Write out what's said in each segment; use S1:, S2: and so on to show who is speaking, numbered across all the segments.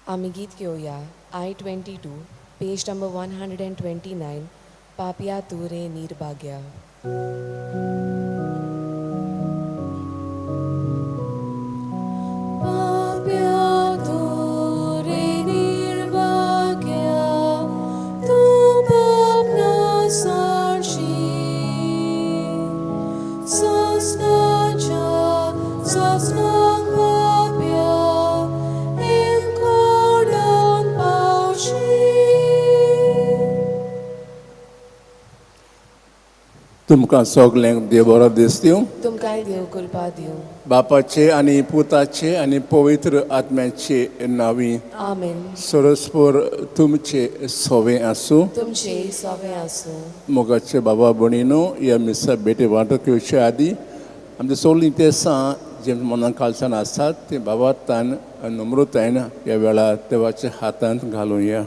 S1: आमी गीत घेवया I-22 पेज नंबर 129 पापिया तू रे निर्भाग्या.
S2: तुमकां सगल्यांक देव बरो दीस दिवं.
S1: तुमकांय देव कृपा दिवं.
S2: बापाचे आनी पुताचे आनी पवित्र आत्म्याचे नांवी.
S1: आमेन.
S2: सरस्पर तुमचे सोवे आसूं.
S1: तुमचे सवे आसूं.
S2: मोगाचे बाबा भणीनो, ह्या मिसा भेटी वांटप घेवचे आदीं आमचे सगळीं इंतेसां जे मनान काळजान आसात ते बाबातान नम्रतायेन ह्या वेळार देवाच्या हातांत घालुया.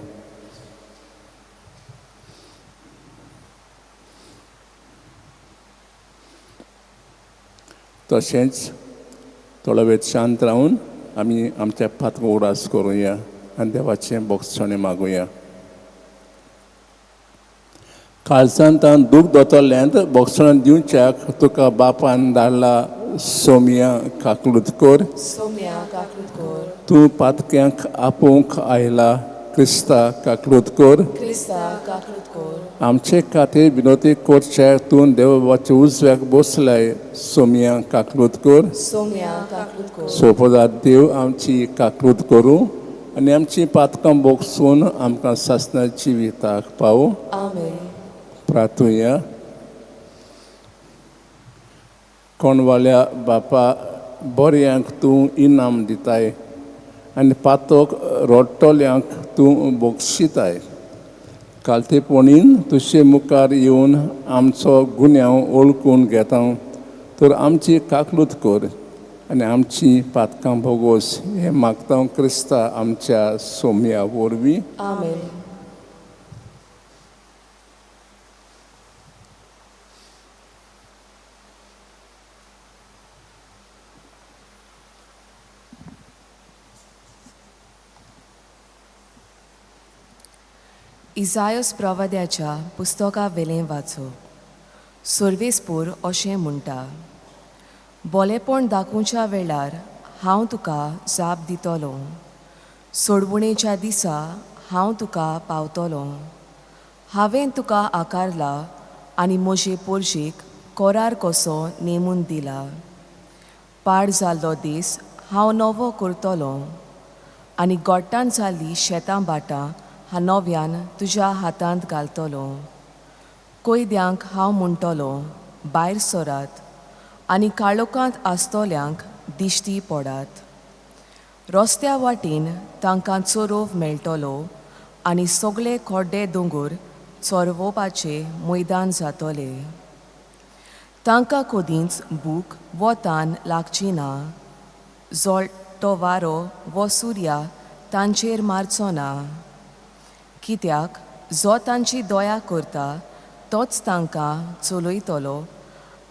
S2: तशेंच थोडो वेळ शांत रावन आमी आमच्या पातको उडास करुया आनी देवाचें बोगसणे मागुया. काळजांतान दूख दोतोल्ल्यांत बोगसण दिवच्याक तुका बापान धाडला सोम्या काकलूत कर.
S1: सोम्या काकलूत कर.
S2: तूं पातक्यांक आपोवंक आयला क्रिस्ता काकलूत कर.
S1: क्रिस्ता काकलूत कर.
S2: आमचे खातीर विनोदी करचे तूं देवाच्या उजव्याक बसलाय सोम्या काकलूत कर.
S1: सोम्या काकलूत कर.
S2: सोपदार देव आमची काकलूत करूं आनी आमची पातकां बोगसून आमकां सासणाची विताक पावो.
S1: आमेन.
S2: प्रार्थुया. कोणवाल्या बापा बऱ्यांक तूं इनाम दिताय आनी पातोक रोडटोल्यांक तूं बोगशिताय. कालतेपणीन तुजे मुखार येवन आमचो गुन्यांव ओळखून घेता तर आमची काकलूत कर आनी आमची पातकां भोगोस हें मागता क्रिस्ता आमच्या सोम्या वरवीं.
S1: आमेन. इसायास प्रवाद्याच्या पुस्तका वेलें वाचो. सर्वेस्पूर अशें म्हणटा, बोलेपण दाखोवच्या वेळार हांव तुका जाप दितलो. सोडवणेच्या दिसा हांव तुका पावतलो. हांवें तुका आकारला आनी म्हजे पोरशेक कोरार कसो नेमून दिला. पाड जाल्लो दीस हांव नवो करतलो आनी गोट्टान जाल्लीं शेतां बाटां हांव नव्यान तुज्या हातांत घालतलो. कोयद्यांक हांव म्हणटलो भायर सरात आनी काळोखांत आसतल्यांक दिश्टी पडात. रस्त्या वाटेन तांकां चोरोव मेळटलो आनी सगळे खोड्डे दोंगर चोरवपाचे मैदान जातले. तांकां कदींच भूक वो तान लागची ना. जोळटो वारो वो सुर्या तांचेर मारचो ना. कित्याक जो तांची दया करता तोच तांकां चलयतलो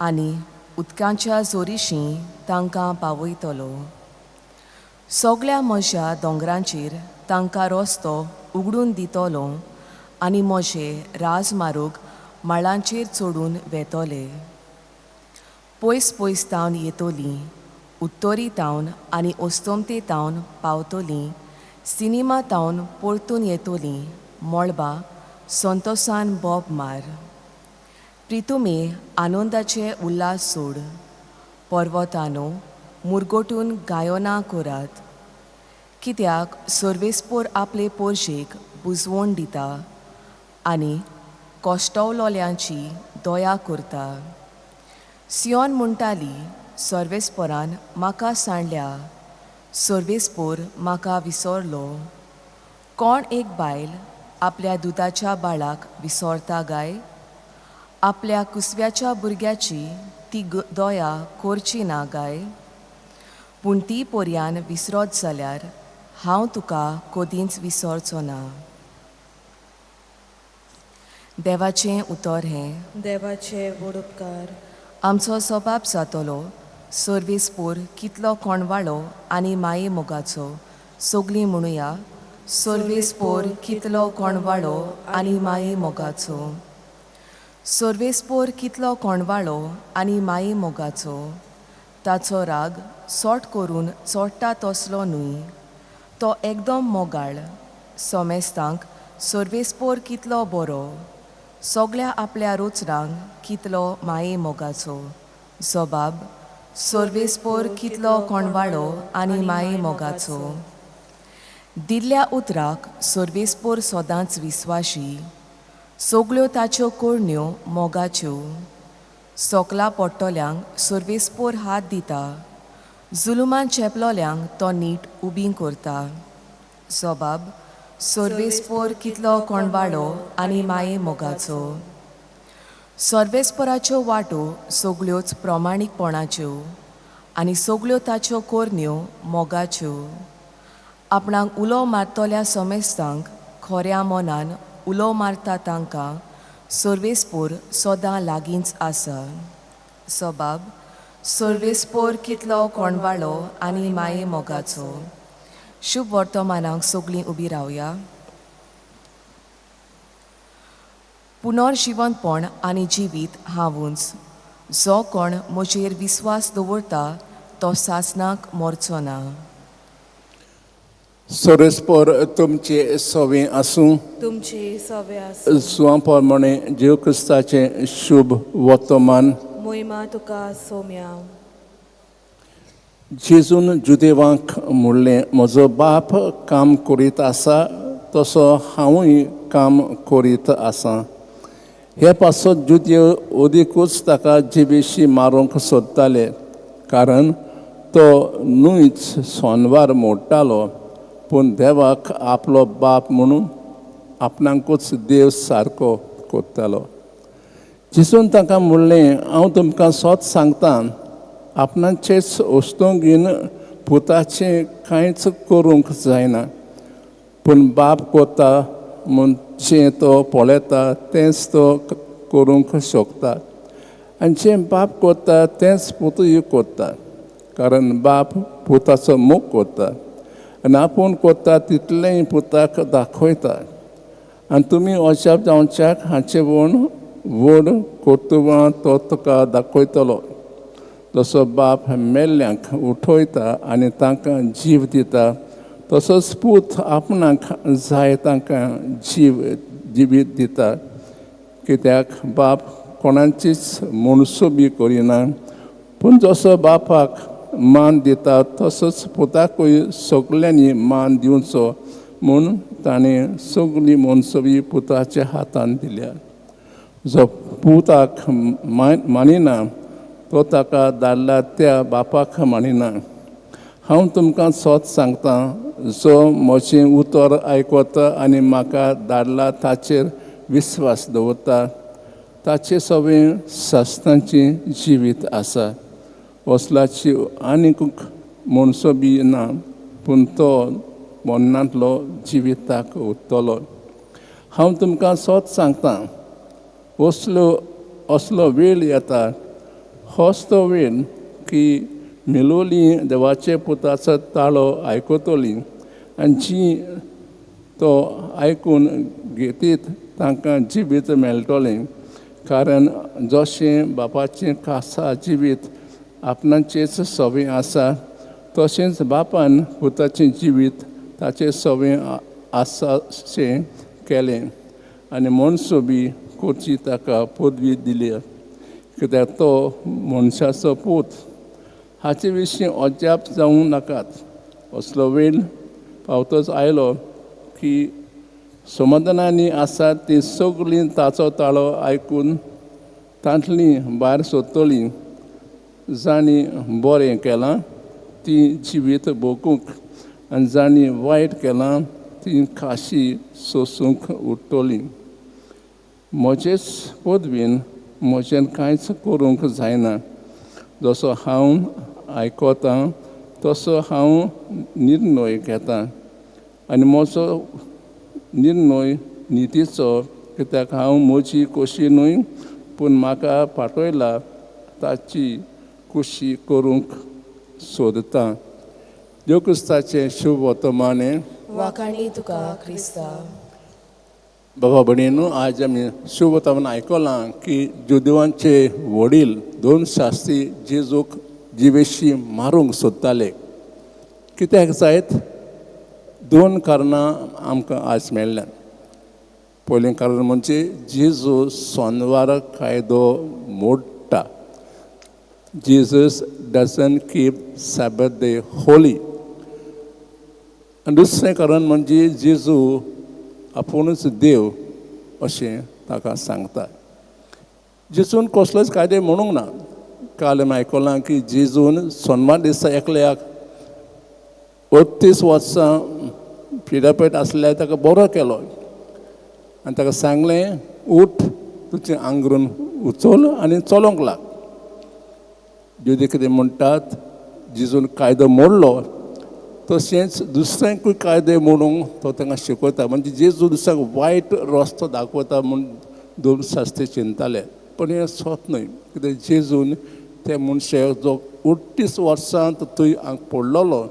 S1: आनी उदकांच्या जोरीशीं तांकां पावयतलो. सगळ्या म्हज्या दोंगरांचेर तांकां रस्तो उगडून दितलो आनी म्हजे राजमार्ग माळांचेर चडून वेतले. पयस पयस तावन येतलीं, उत्तरी तावन आनी ओस्तोमते तावन पावतलीं, सिनेमा तावन परतून येतलीं. मळबां संतोसान बोब मार. प्रितुमे आनंदाचे उल्हास सोड. पर्वतानो मुरगोटून गायोना करात. कित्याक सर्वेस्पोर आपले पोरशेक बुजवण दिता आनी कोश्टवलोल्यांची दया करता. सियोन म्हणटाली, सर्वेस्पोरान म्हाका सांडल्या. सर्वेस्पोर म्हाका विसरलो. कोण एक बायल आपल्या दुदाच्या बाळाक विसरता गाय? आपल्या कुसव्याच्या भुरग्याची ती दया करची ना गाय? पूण ती पर्यान विसरत जाल्यार हांव तुका कदींच विसरचो ना. देवाचें उतर हें.
S3: देवाचे व्हड उपकार.
S1: आमचो सबाब जातलो सर्वेस्पोर कितलो कोणवाळो आनी माये मोगाचो. सगळीं म्हणुया सोर्वेस्पोर कितलो कोणवाळो आनी माये मोगाचो. सोर्वेस्पोर कितलो कोणवाळो आनी माये मोगाचो. ताचो राग सोट करून चोडटा तसलो न्हय. तो एकदम मोगाळ. सोमेस्तांक सोर्वेस्पोर कितलो बरो. सगळ्या आपल्या रोचरांक कितलो माये मोगाचो. जबाब सोर्वेस्पोर कितलो कोणवाळो आनी माये मोगाचो. दिल्ल्या उतराक सोर्वेस्पोर सदांच विस्वाशी. सगळ्यो ताच्यो कोडण्यो मोगाच्यो. सोकला पडटोल्यांक सोर्वेस्पोर हात दिता. जुलुमान चेपलोल्यांक तो नीट उबीं करता. जबाब सोर्वेस्पोर कितलो कोणवाळो आनी माये मोगाचो. सोर्वेस्पोराच्यो वाटो सगळ्योच प्रमाणीकपणाच्यो आनी सगळ्यो ताच्यो कोरण्यो मोगाच्यो. आपणाक उलो मारतल्या सोमेस्तांक खोऱ्या मनान उलो मारता तांकां सोर्वेस्पोर सदां लागींच आसा. जबाब सोर्वेस्पोर कितलो कोणवाळो आनी माये मोगाचो. शुभ वर्तमानांक सगळीं उबीं रावया. पुनर्जिवनपण आनी जिवीत हांवूच. जो कोण म्हजेर विस्वास दवरता तो सासणाक मरचो ना.
S2: सोरेस्पोर तुमचे सवे आसूं.
S3: तुमचे सवे आसूं.
S2: सुवां प्रमाणे जेव क्रिस्ताचें शुभ वर्तमान.
S3: मोहिमा तुका सोम्या.
S2: जेजून जुदेवांक म्हणलें, म्हजो बाप काम करीत आसा तसो हांवूय काम करीत आसां. हे पासत जुदेव ओदीकूच ताका जिबेशी मारूंक सोदताले, कारण तो न्हूच सोनवार मोडटालो, पूण देवाक आपलो बाप म्हणून आपणाकूच देव सारको कोत्तालो. जेजून ताका म्हणलें, हांव तुमकां सोत सांगतां, आपणाचेच वस्तूंगेन पुताचें कांयच करूंक जायना, पूण बाप कोता म्हणचें तो पळयता तेंच तो करूंक शकता. आनी जें बाप कोता तेंच पुतूय कोत्ता, कारण बाप पुताचो मोग कोत्ता आनी आपूण कोत्ता तितलेंय पुताक दाखयता. आनी तुमी अजाप जावच्याक हाचे व्हड कर्तुवां तो तुका दाखयतलो. जसो बाप मेल्ल्यांक उठयता आनी तांकां जीव दिता, तसोच पूत आपणाक जाय तांकां जिवीत दिता. कित्याक बाप कोणाचीच मनसुबी करिना, पूण जसो बापाक मान दिता तसोच पुताकूय सगल्यांनी मान दिवचो म्हूण ताणें सगळी मनसुबी पुताच्या हातान दिल्या. जो पुताक मानिना तो ताका धाडला त्या बापाक मानिना. हांव तुमकां सोत सांगतां, जो म्हजें उतर आयकता आनी म्हाका धाडला ताचेर विस्वास दवरता, ताचें सगळें सासणाचें जिवीत आसा. वसलाची आनीक मनसुबी ना, पूण तो मरणांतलो जिविताक उरतलो. हांव तुमकां सोत सांगतां, असलो वेळ येता, होच तो वेळ की मेलोलीं देवाचे पुताचो ताळो आयकतलीं आनी जीं तो आयकून घेतीत तांकां जिवीत मेळटलें. कारण जशें बापाचें खासा जिवीत आपणाचेच सवें आसा, तशेंच बापान पुताचें जिवीत ताचें सवें आसाशें केलें आनी मनसुबी करची ताका पदवी दिली. कित्याक तो मनशाचो पूत. हाचे विशीं अजाप जावंक नाकात. असलो वेळ पावतच आयलो की समाधानांनी आसात तीं सगळीं ताचो ताळो आयकून तांतलीं भायर सरतलीं. जाणीं बरें केलां तीं जिवीत भोगूंक आनी जाणीं वायट केलां तीं खाशी सोंसूंक उरतलीं. म्हजेच पदवीन म्हजें कांयच करूंक जायना. जसो हांव आयकतां तसो हांव निर्णय घेतां आनी म्हजो निर्णय नितीचो, कित्याक हांव म्हजी खोशी न्हय पूण म्हाका पाठयला ताची खोशी करूंक सोदतां. देव क्रिस्ताचें शुभ वर्तमान.
S3: वाखाणी तुका क्रिस्ता.
S2: बाबा भणीनो, आज आम्ही शुभ तावन आयकलां की जुदेवांचे वडील दोन शास्त्री जेजूक जिवेशी मारूंक सोदताले. कित्याक जायत? दोन कारणां आमकां आज मेळ्ळ्यात. पयलें कारण म्हणजे जेजू सोनवार कायदो मोडटा. Jesus doesn't keep Sabbath day holy. आनी दुसरें कारण म्हणजे जेजू आपुणूच देव अशें ताका सांगता. जेजून कसलोच कायदे म्हणूंक ना. काल आमी आयकलां की जेजून सोनवार दिसा एकल्याक 38 वर्सां पिडापेट आसल्यार ताका बरो केलो आनी ताका सांगलें, उठ, तुजें आंगरून उचल आनी चलोंक लाग. जुदे कितें म्हणटात, जेजून कायदो मोडलो तशेंच दुसऱ्यांकूय कायदे मोडूंक तो तांकां शिकयता. म्हणजे जेजू दुसऱ्याक वायट रस्तो दाखयता म्हूण दोन शास्त्री चिंताले. पण हें सोत न्हय. कित्याक जेजून त्या मनशाक जो 38 वर्सां थंय पडलेलो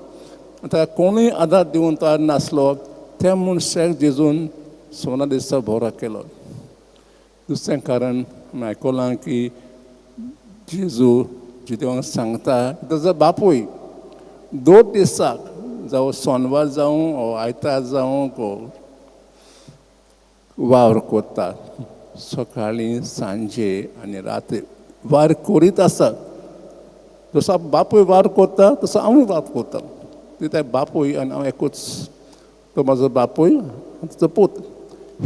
S2: ताका कोणूय आदार दिवंक तयार नासलो, त्या मनशाक जेजून सोना दिसा बरो केलो. दुसरें कारण आमी आयकलां की जेजू जिदेवांक सांगता, ताजो बापूय 2 दिसाक जावं सोनवार जावं ओ आयतार जावं वावर कोत्ता. सकाळीं, सांजे आनी रात्री वार करीत आसा. जसो बापूय वार कोत्ता तसो हांवूय वार कोत्ता. कित्याक बापूय आनी हांव एकूच. तो म्हाजो बापूय ताजो पूत.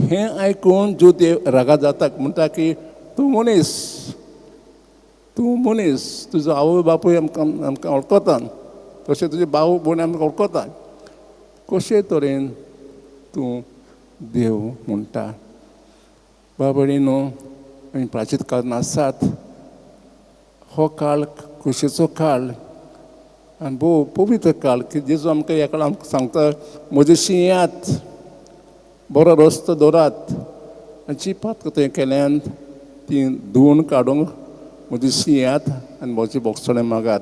S2: हें आयकून जुदे रागा जाता, म्हणटा की तूं मनीस, तुजो आवय बापूय आमकां वळखता, तशें तुजे भाव भयण आमकां वळखता. कशे तरेन तूं देव म्हणटा? बाबडीनो, आमी प्राचीन काळांत आसात. हो काळ खोशयेचो काळ आनी भोव पवित्र काळ. की जेजू आमकां ह्या काळांत आमकां सांगता, म्हजेशी येयात, बरो रस्तो दवरात आनी जी पात तुवें केल्यान ती धुवन काडूंक म्हजेशी येयात आनी म्हजें भोगसणें मागात.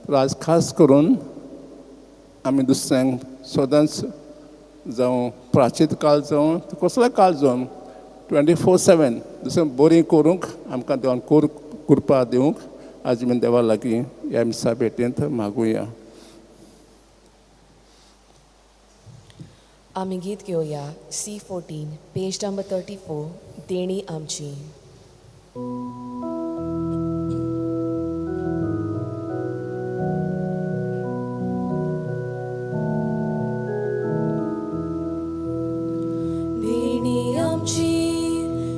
S2: तर आज खास करून आमी दुसऱ्यांक सदांच जावं प्राचीन काळ जावं कसलोय काळ जावं 24/7 दुसऱ्यांक बरीं करूंक आमकां देवान कृपा दिवंक आज आमी देवा लागीं ह्या मिसा भेटेंत मागुया.
S1: आमी गीत घेवया C14, पेज नंबर 34, देणी आमची.
S3: देणी आमची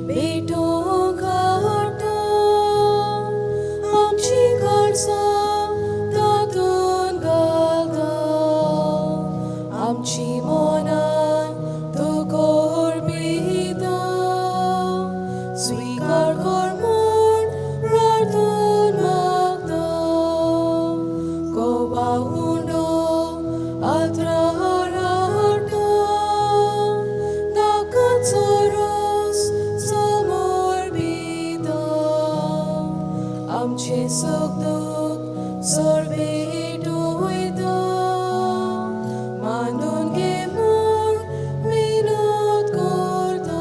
S3: भेटोवंक हाडटा, आमची काळजां तातूंत घालता, आमची मनां तुका अर्पिता. स्वीकार कर म्हूण प्रार्थना मागता. कोबा उंडो आत्रार हाडटा, दाकाचो रोस समर्पिता. आमचे सुख दूख सर्वेट वयता, मानून घे म्हूण विनोद करता.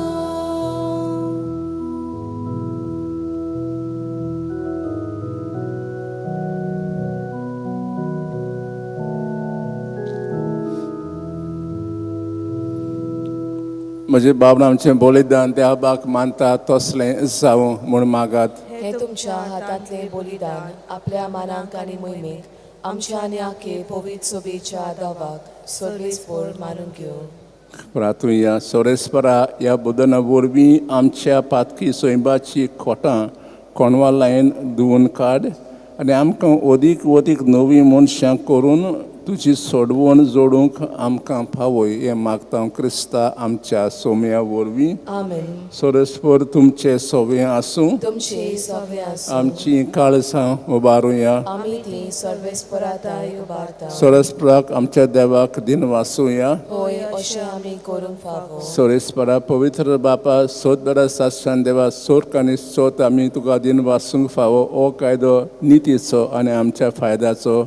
S2: म्हजे बाबन आमचें बलिदान देवाक मानता तसलें जावं म्हूण मागात.
S1: हे तुमच्या हातांतले बलिदान आपल्या मानांक आनी मोहिमेक आमच्या आनी आखे पवित्र सोबेच्या दावाक सर्वेस्पर मानून घेवं.
S2: प्रार्थुया. सोरेस्परा ह्या बुदना वरवीं आमच्या पातकी सोयंबाची खोटां कोणवा लायन धुवन काड आनी आमकां अदीक नवीं मनशां करून तुजी सोडवण जोडूंक आमकां फावय. हें मागता क्रिस्ता आमच्या सोम्या वरवीं.
S1: आमेन.
S2: सोरेस्पर तुमचें सोवें आसूं.
S1: तुमचे सवे आसूं.
S2: आमची काळजां उबारुया.
S1: आमी ती सर्वेस्पराताय उबारता.
S2: सोरेस्पराक आमच्या देवाक दिन वासुया.
S1: होय, अशें आमी करूंक फावो.
S2: सोरेस्परा पवित्र बापा सोद बरा साश्रान देवा सोर्क आनी सोत आमी तुका दिन वासूंक फावो. हो कायदो नितीचो आनी आमच्या फायद्याचो.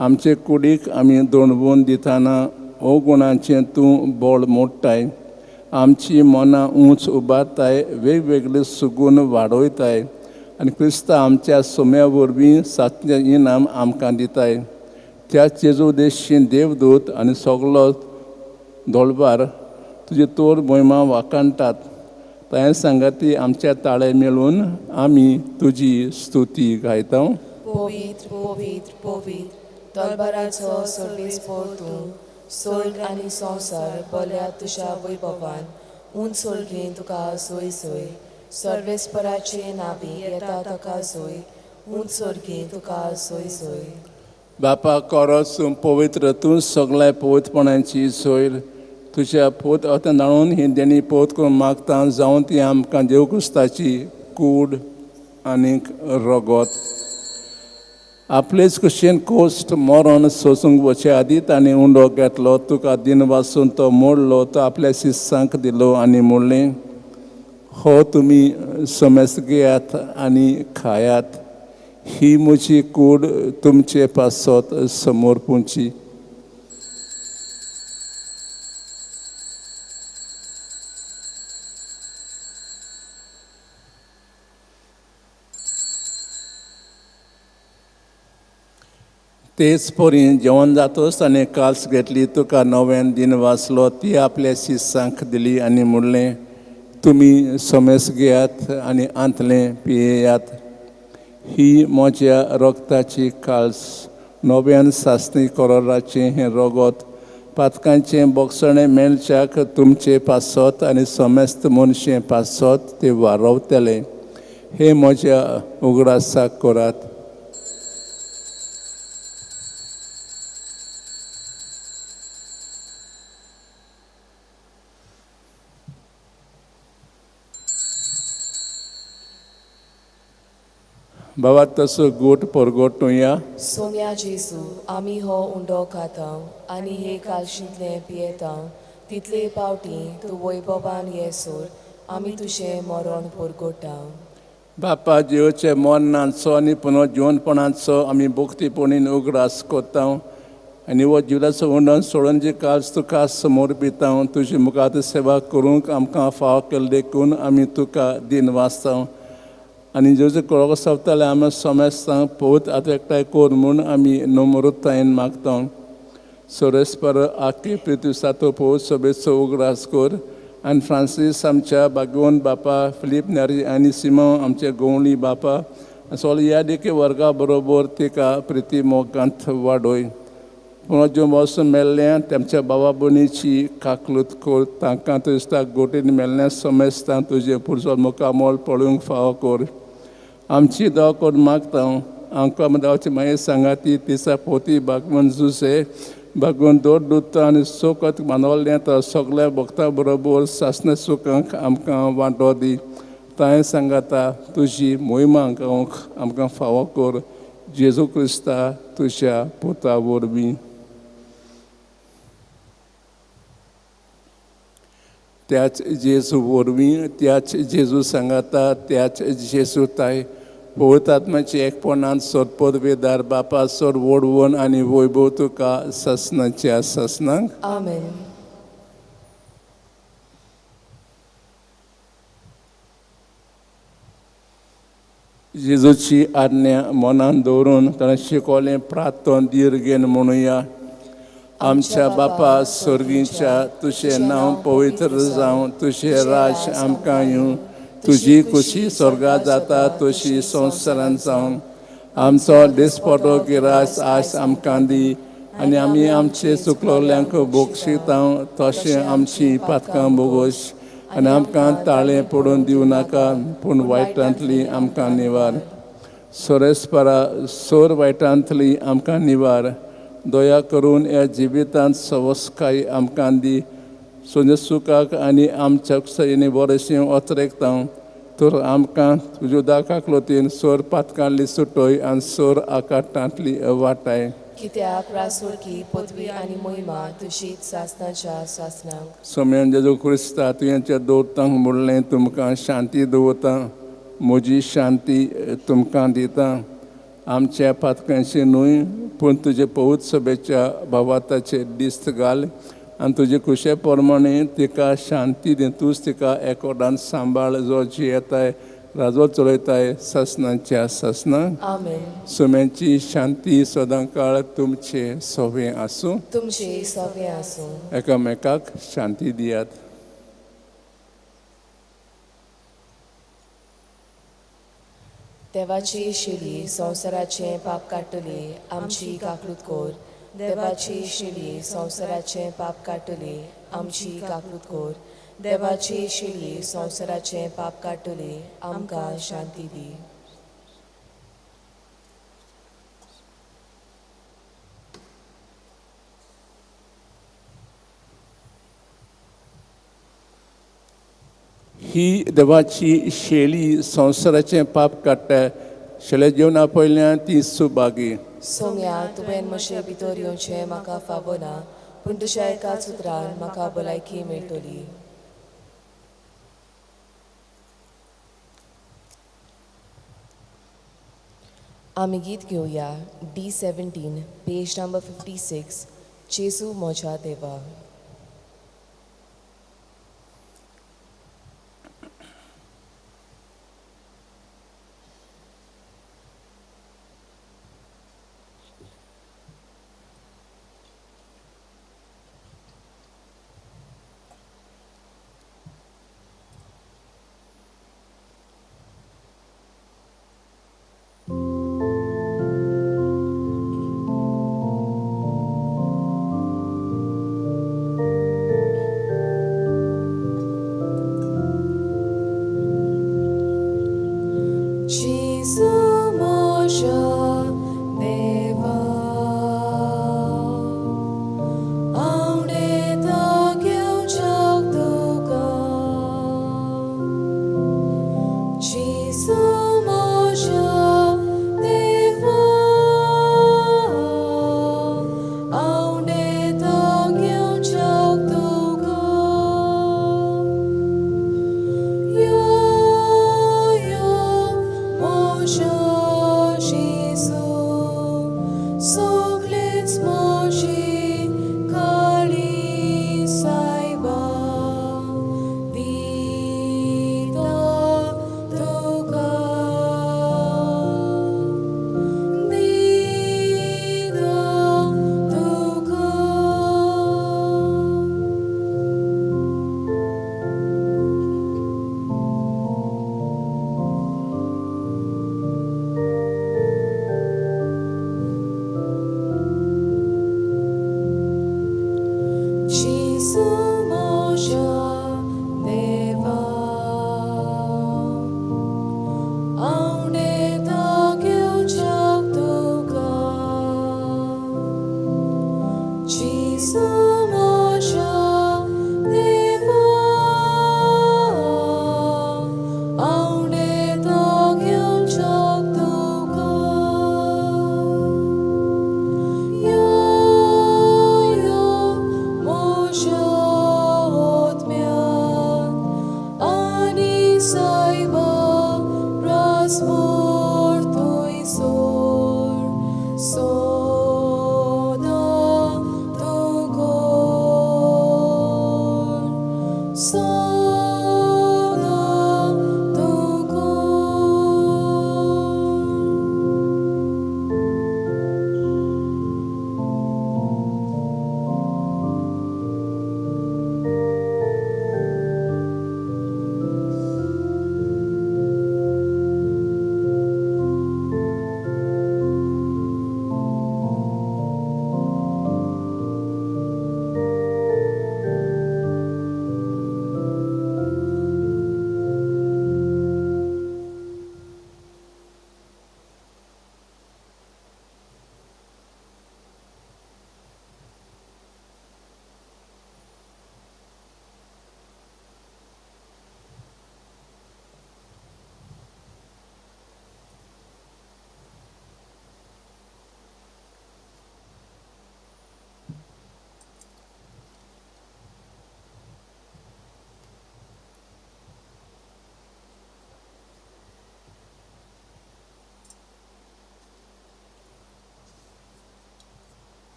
S2: आमचे कुडीक आमी दोणवून दितना ओ गुणांचें तूं बोळ मोडटाय. आमची मनां उंच उबारताय, वेगवेगळे सुगून वाडोयताय आनी क्रिस्ता आमच्या सोम्या वरवीं साचें इनाम आमकां दिताय. त्या जेजू देशीन देवदूत आनी सगलो दोळबार तुजी तोर मोहिमा वाखाणटात. तांय सांगाती आमच्या ताळे मेळून आमी तुजी स्तुती गायता.
S1: पवित्र पवित्र पवित्र तलबाराचो सर्वेस्पोर तूं, स्वर्ग आनी संवसार बोल्या तुज्या वैभवान. उंच सोलगीं तुका सोय सोय, सर्वेस्पराचे नावी येता ताका सोय. उंच सोलगीं तुका सोय सोय.
S2: बापा कोरोस पवित्र तूं सगळ्या पवित्रपणाची सोयर. तुज्या पोत आतां दाळून ही देणी पोत करून मागता जावं ती आमकां देव क्रिस्ताची कूड आनीक रगत. आपलेच कुशीन कोश्ट मरण सोसूंक वचे आदी ताणें उंडो घेतलो. तुका दिन वासून तो मोडलो, तो आपल्या शिस्सांक दिलो आनी म्हणलें, हो तुमी समेस घेयात आनी खायात. ही म्हजी कूड तुमचे पासत समोर पुंची. तेच पोरी जेवण जातोच ताणें काल्स घेतली, तुका नव्यान दिन वाचलो, ती आपल्या शिस्सांक दिली आनी म्हणलें, तुमी समेस घेयात आनी आंतलें पियेयात. ही म्हज्या रगताची काल्स, नव्यान सासणी कोरोराचें हें रगत, पातकांचें बोगसणें मेलच्याक तुमचे पासत आनी समेस्त मनशे पासत ते वारवतले. हे म्हज्या उगडासाक करात. बाबा तसो गोट परगोटुया.
S1: सोम्या जेजू, आमी हो उंडो खाता आनी हे कालशींतलें पियेता, तितले पावटी तूं वैभवान येसोर आमी तुजें मरण परगोटा.
S2: बापा देवचे मरणाचो आनी पुनर्जीवनपणाचो आमी भक्तीपणीन उगडास कोत्ता आनी हो जिवलाचो उंडोन सोडून जी काल्स तुका समोर पिता. तुजी मुखार सेवा करूंक आमकां फाव केले देखून आमी तुका दिन वाचता आनी जेजू कळोक सोंपताले आमी समेस्तांक पोत आतां एकठांय कोर म्हूण आमी नम्रतायेन मागता. सोरेस्पर आख्खी पृथ्वीसाचो पोत सोबेचो उगडास कर आनी फ्रांसीस आमच्या बागोवन बापा, फिलीप नेरी आनी सिमो आमचे गोवळी बापा सगळे ह्या देखी वर्गा बरोबर तिका प्रिती मोगांत वाडोय. पुनर्जीवन वचून मेल्ल्या तेमच्या भावा भयणीची काकलूत कर. तांकां तुज्या गोटीन मेल्ल्या समेस्तांक तुजे पुरचो मुखामोल पळोवंक फाव कर. आमची दाव करून मागता आमकां दावची मागीर सांगाती तिसा पोती बागवन जुसे बागवन दोर दुत्ता आनी सोकत बांदवलें तर सगळ्या भक्तां बरोबर सासणे सुखांक आमकां वांटो दी. तांय सांगाता तुजी मोहिमा गावंक आमकां फावो कर. जेजू क्रिस्ता तुज्या पोता वरवीं. त्याच जेजू वरवीं, त्याच जेजू सांगाता, त्याच जेजू ताय पवित्र आत्म्याचे एकपणान सोदपद वेदार बापा सोड वडवण आनी वैभव तुका ससनाच्या ससनांक.
S1: आमेन.
S2: जेजूची आज्ञा मनान दवरून ताणें शिकवलें प्रार्थन दिर्गेन म्हणुया. आमच्या बापा स्वर्गीच्या तुजें नांव पवित्र जावं, तुजें राज आमकां येवं, तुजी खुशी स्वर्गांत जाता तशी संवसारांत जावं. आमचो दिसपटो गिरास आज आमकां दी आनी आमी आमचे चुकलोल्यांक बोगशिता तशें आमची पातकां बोगोश आनी आमकां ताळें पडून दिवं नाका, पूण वायटांतली आमकां निवार. सोरेस्परा सोर वायटांतली आमकां निवार. दया करून ह्या जिवितांत सवस्काय आमकां दी. सोने सुखाक आनी आमच्या सयनी बरेंशें ओतरेकता तर आमकां तुज्या दाखाकलोतीन सोर पातकांतली सुटोय आनी सोर आकाटांतली वाटाय.
S1: कित्याक रासुरकी पदवी आनी मोहिमा तुजीच सासनाच्या सासनांक.
S2: सोम्यान जेजू क्रिस्ता तुवेंच्या दवरतांक म्हणलें तुमकां शांती दवरता, म्हजी शांती तुमकां दिता. आमच्या पातकांशी न्हय पूण तुजे पवित्र सभेच्या भावाताचे दिस्त घाल आनी तुजे कुशे प्रमाणे तिका शांती दी. तूंच तिका एकोडान सांबाळ जो जियेताय राजो चलयताय ससनांच्या ससनांक.
S1: आमेन.
S2: सुम्यांची शांती सदां काळ तुमचे सोबे आसूं.
S1: तुमचे सगळे आसूं.
S2: एकामेकाक शांती दियात.
S1: देवाची शिडी संवसाराचें पाप काडटली आमची काकूट कोर. देवाची शिडी संवसाराचें पाप काडटली आमची काकूट कोर. देवाची शिडी संवसाराचें पाप काडटली आमकां शांती दी.
S2: ही देवाची शेळी संवसाराचें पाप काडटा. शेळे जेवन आपयल्या ती सुभागी.
S1: सोम्या तुवें म्हजे भितर येवचें म्हाका फावो ना पूण तुज्या एकाच उतरान म्हाका भलायकी मेळटली. आमी गीत घेवया D17 पेज नंबर 56 जेजू म्हज्या देवा.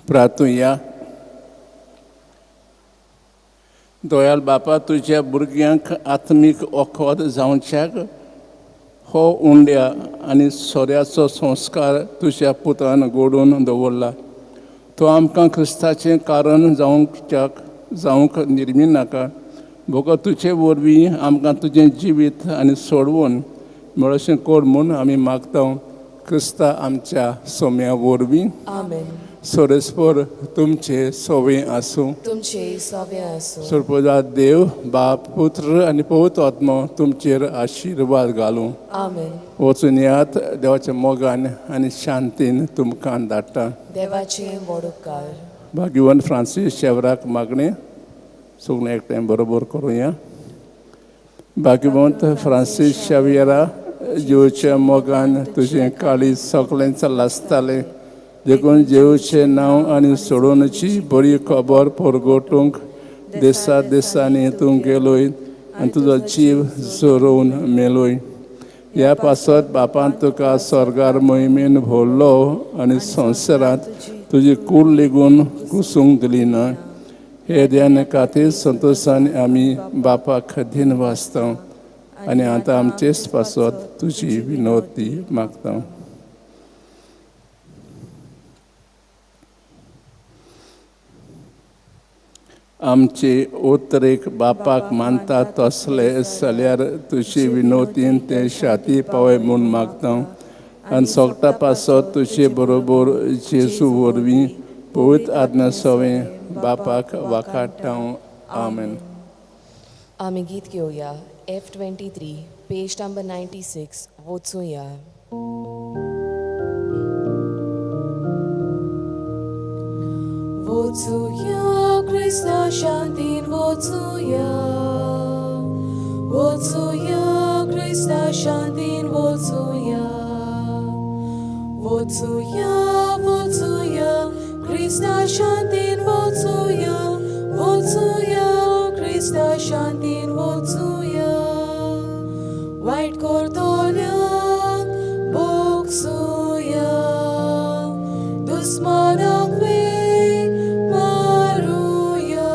S2: प्रार्थूया. दोयाल बापा, तुज्या भुरग्यांक आत्मीक ओखद जावच्याक हो उंड्या आनी सोऱ्याचो संस्कार तुज्या पुतान घडोवन दवरला. तो आमकां क्रिस्ताचें कारण जावंक निर्मी नाका. भोगो तुजे वरवीं आमकां तुजें जिवीत आनी सोडवून मेळोशें कोर म्हूण आमी मागता. क्रिस्ता आमच्या सोम्या वरवीं
S1: आमेन.
S2: सोरेस्पोर तुमचे सोवे आसूं.
S1: तुमचे सवे आसूं.
S2: सुरपोजा देव, बाप, पुत्र आनी पवित्र आत्मो तुमचेर आशिर्वाद घालूं.
S1: आमेन.
S2: वचून यात देवाच्या मोगान आनी शांतीन तुमकां धाडटा.
S1: देवाचे व्हड उपकार.
S2: भाग्यवान फ्रांसीस शेवराक मागणें सगळें एकठांय बरोबर करुया. भाग्यवंत फ्रांसीस शेवियरा, जेवच्या मोगान तुजें काळीज सगळ्यांचा लासतालें. देखून जेवचें नांव आनी सोडूनची बरी खबर परगोटूंक दिसांनी तूं गेलोय आनी तुजो जीव जोरोवन मेलोय. ह्या पासत बापान तुका स्वर्गार मोहिमेन भोरलो आनी संवसारांत तुजी कूड लेगून कुसूंक दिली ना. हे ध्यान खातीर संतोशान आमी बापाक दिन वाचता आनी आतां आमचेच पासत तुजी विनोदी मागता. आमचे उत्तरेक बापाक मानता तसले जाल्यार तुजी विनोदीन ते शाती पावय म्हूण मागता. आनी सोगटा पासत तुजे बरोबर जेजू वरवीं पवित्र आत्म्या सोवें बापाक वाकाडटा. आमेन.
S1: आमी गीत घेवया. F23, page number 96. वचूया.
S3: वचूया क्रिस्ता शांतीन वचूया. वचूया क्रिस्ता शांतीन वचूया. वचूया वचूया क्रिस्ता शांतीन वचूया. वचूया क्रिस्ता शांतीन वचूया. वायट करतोल्यांक बोगसूया. दुस्मानाक मारुया.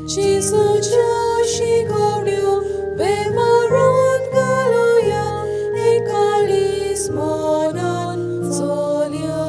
S3: जेजूच्या शिकवण्यो वेव्हारांत घालुया. एक काळीज मनान चलया.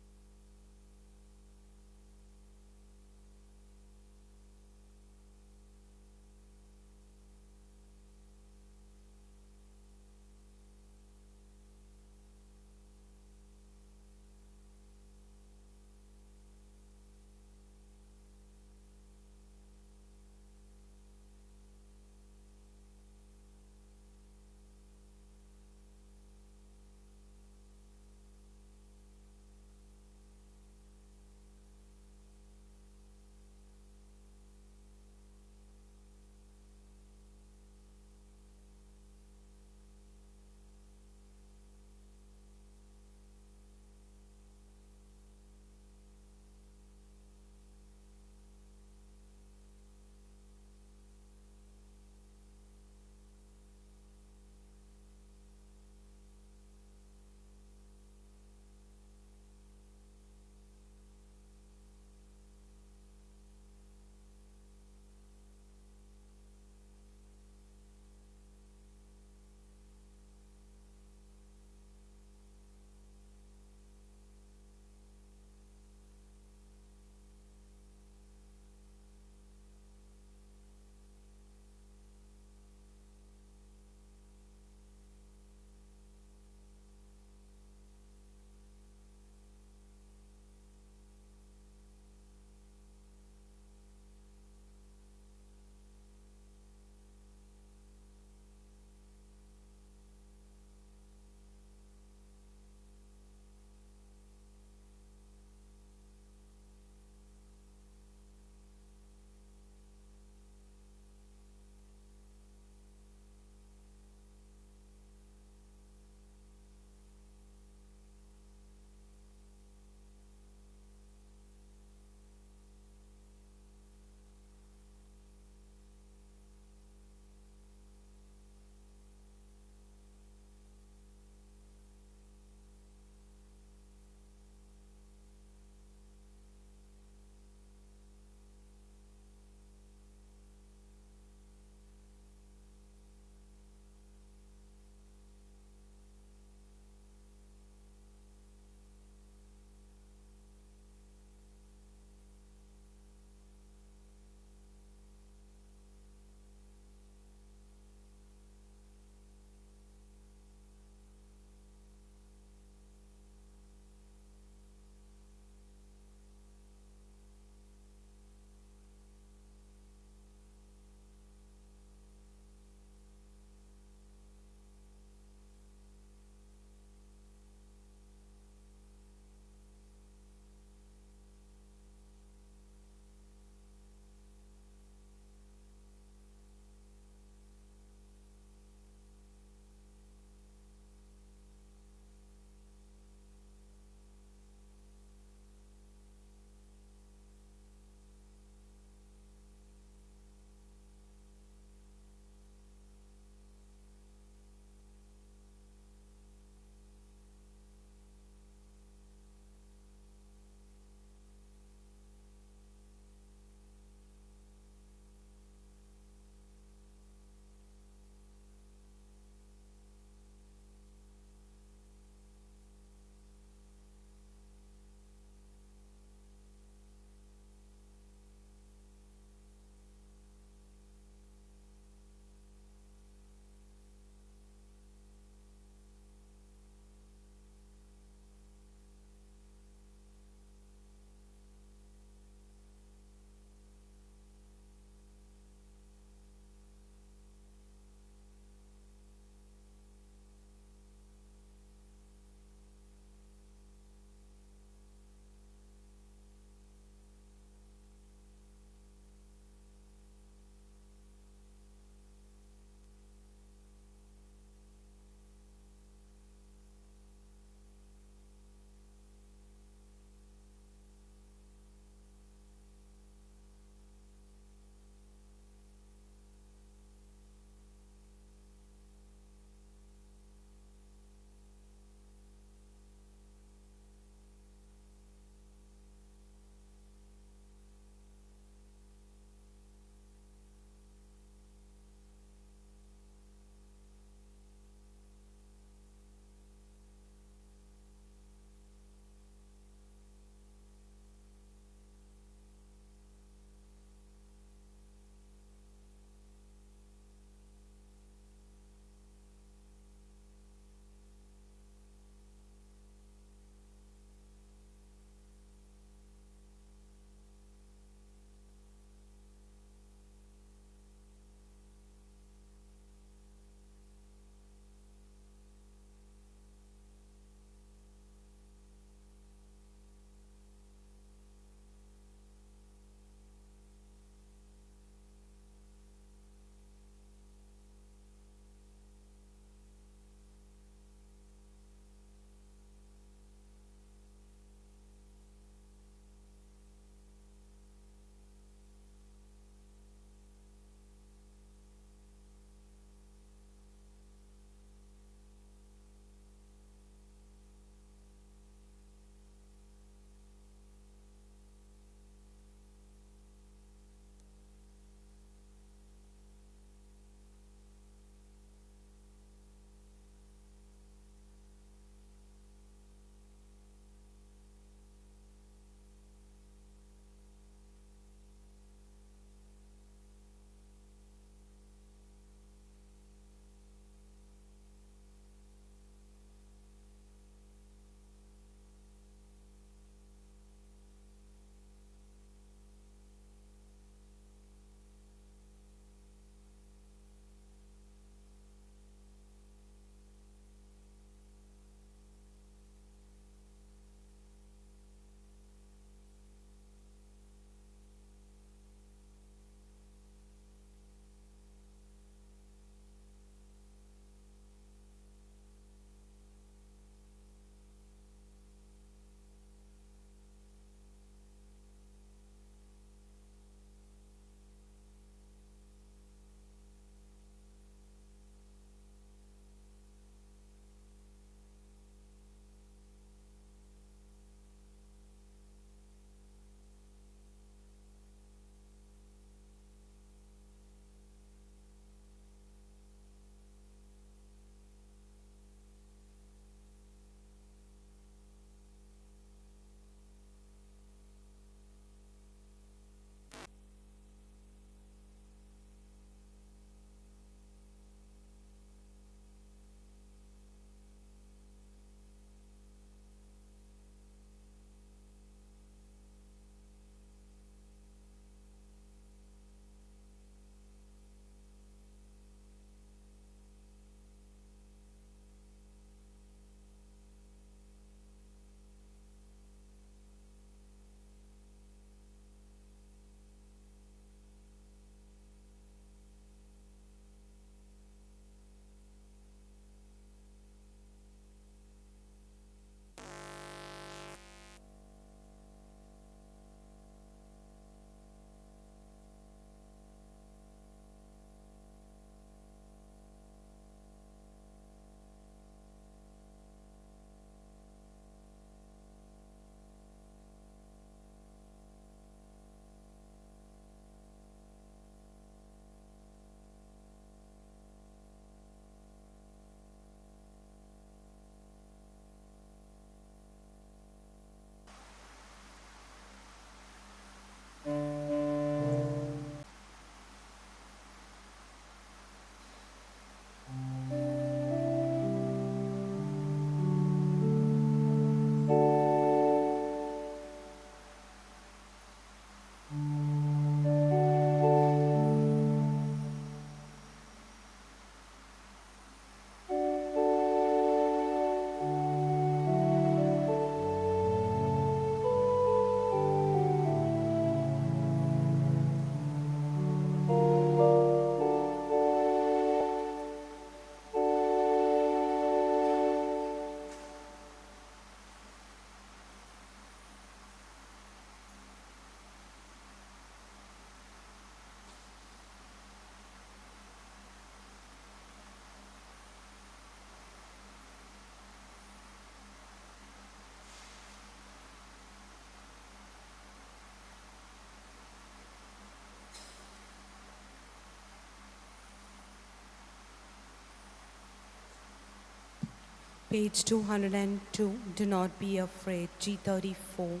S4: Page 202, Do Not Be Afraid, G34.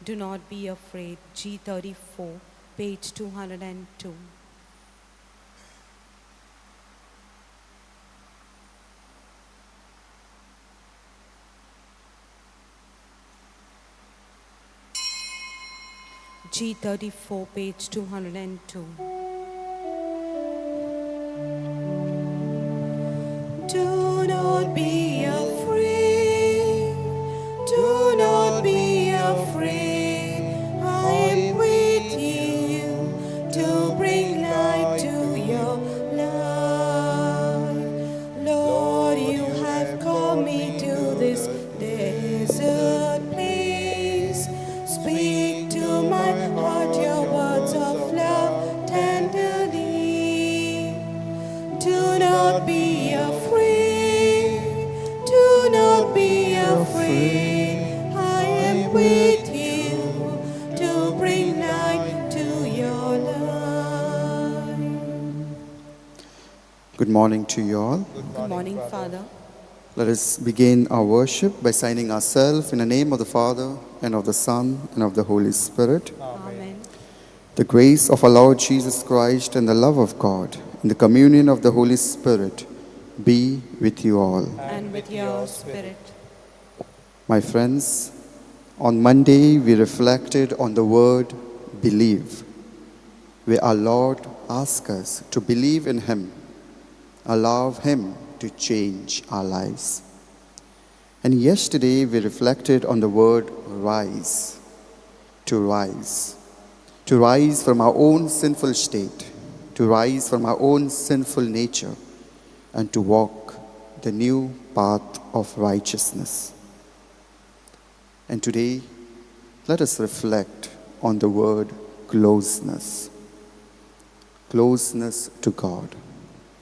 S4: Do Not Be Afraid, G34, page 202. G34, page 202.
S3: Do not be afraid. Do not be afraid. I am with you to bring light to your life. Lord, you have called me to this desert place. Speak to my heart your words of love tenderly. Do not be afraid. Do not be afraid. I am with you to bring light to your life.
S5: Good morning to you all.
S4: Good morning, Father.
S5: Let us begin our worship by signing ourselves in the name of the Father, and of the Son, and of the Holy Spirit.
S4: Amen.
S5: The grace of our Lord Jesus Christ and the love of God and the communion of the Holy Spirit be with you all.
S4: And with your spirit.
S5: My friends, on Monday we reflected on the word believe, where our Lord asks us to believe in Him, allow Him to change our lives. And yesterday we reflected on the word rise, to rise from our own sinful state, to rise from our own sinful nature, and to walk the new path of righteousness. And today, let us reflect on the word closeness. Closeness to God,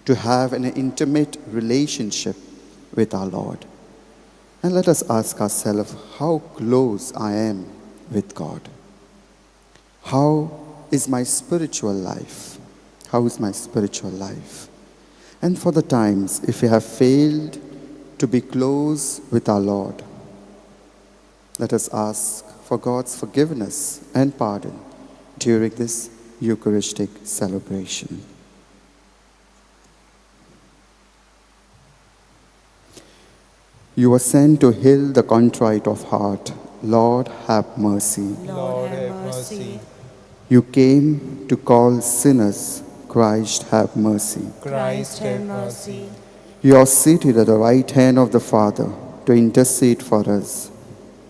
S5: to have an intimate relationship with our Lord. And let us ask ourselves how close I am with God. How is my spiritual life? How is my spiritual life? And for the times if we have failed to be close with our Lord, let us ask for God's forgiveness and pardon during this Eucharistic celebration. You are sent to heal the contrite of heart. Lord, have mercy.
S4: Lord, have mercy.
S5: You came to call sinners. Christ, have mercy.
S4: Christ, have mercy.
S5: You are seated at the right hand of the Father to intercede for us.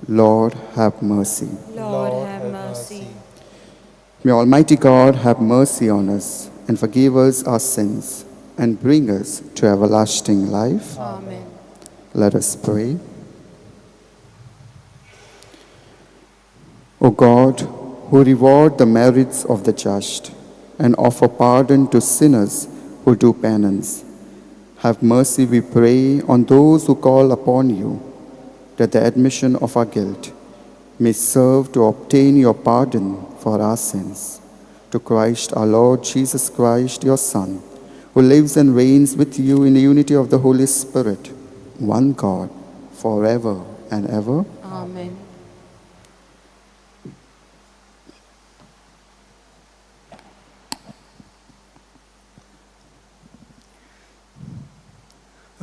S5: Lord, have mercy.
S4: Lord, have mercy.
S5: May Almighty God have mercy on us and forgive us our sins and bring us to everlasting life.
S4: Amen.
S5: Let us pray. O God, who reward the merits of the just and offer pardon to sinners who do penance, have mercy, we pray, on those who call upon you, that the admission of our guilt may serve to obtain your pardon for our sins. To Christ our Lord Jesus Christ, your Son, who lives and reigns with you in the unity of the Holy Spirit, one God, forever and ever.
S4: Amen.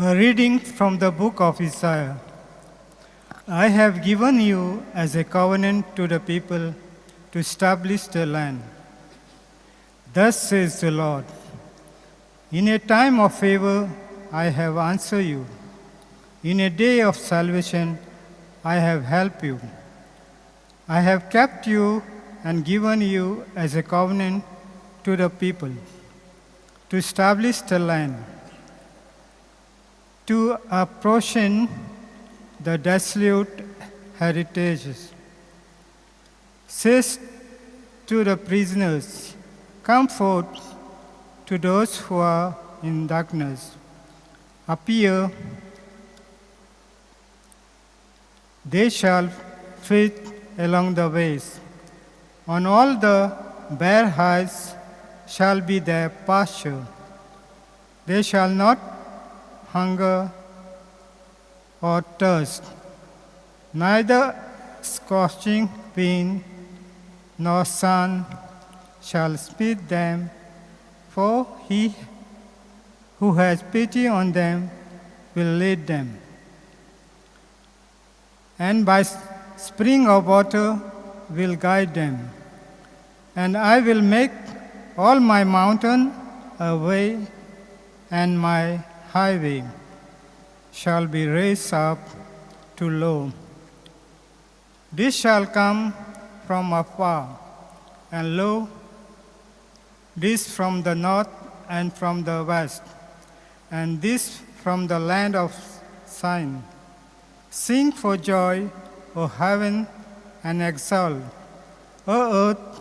S6: A reading from the book of Isaiah. I have given you as a covenant to the people to establish the land. Thus says the Lord, in a time of favor I have answered you. In a day of salvation I have helped you. I have kept you and given you as a covenant to the people to establish the land, to apportion the desolate heritages. Says to the prisoners, come forth. To those who are in darkness, appear. They shall feed along the ways. On all the bare heights shall be their pasture. They shall not hunger or thirst, neither scorching wind nor sun shall speed them, for he who has pity on them will lead them. And by spring of water will guide them. And I will make all my mountain a way, and my highway shall be raised up to low. This shall come from afar, and lo, this from the north and from the west, and this from the land of Zion. Sing for joy, O heaven, and exult. O earth,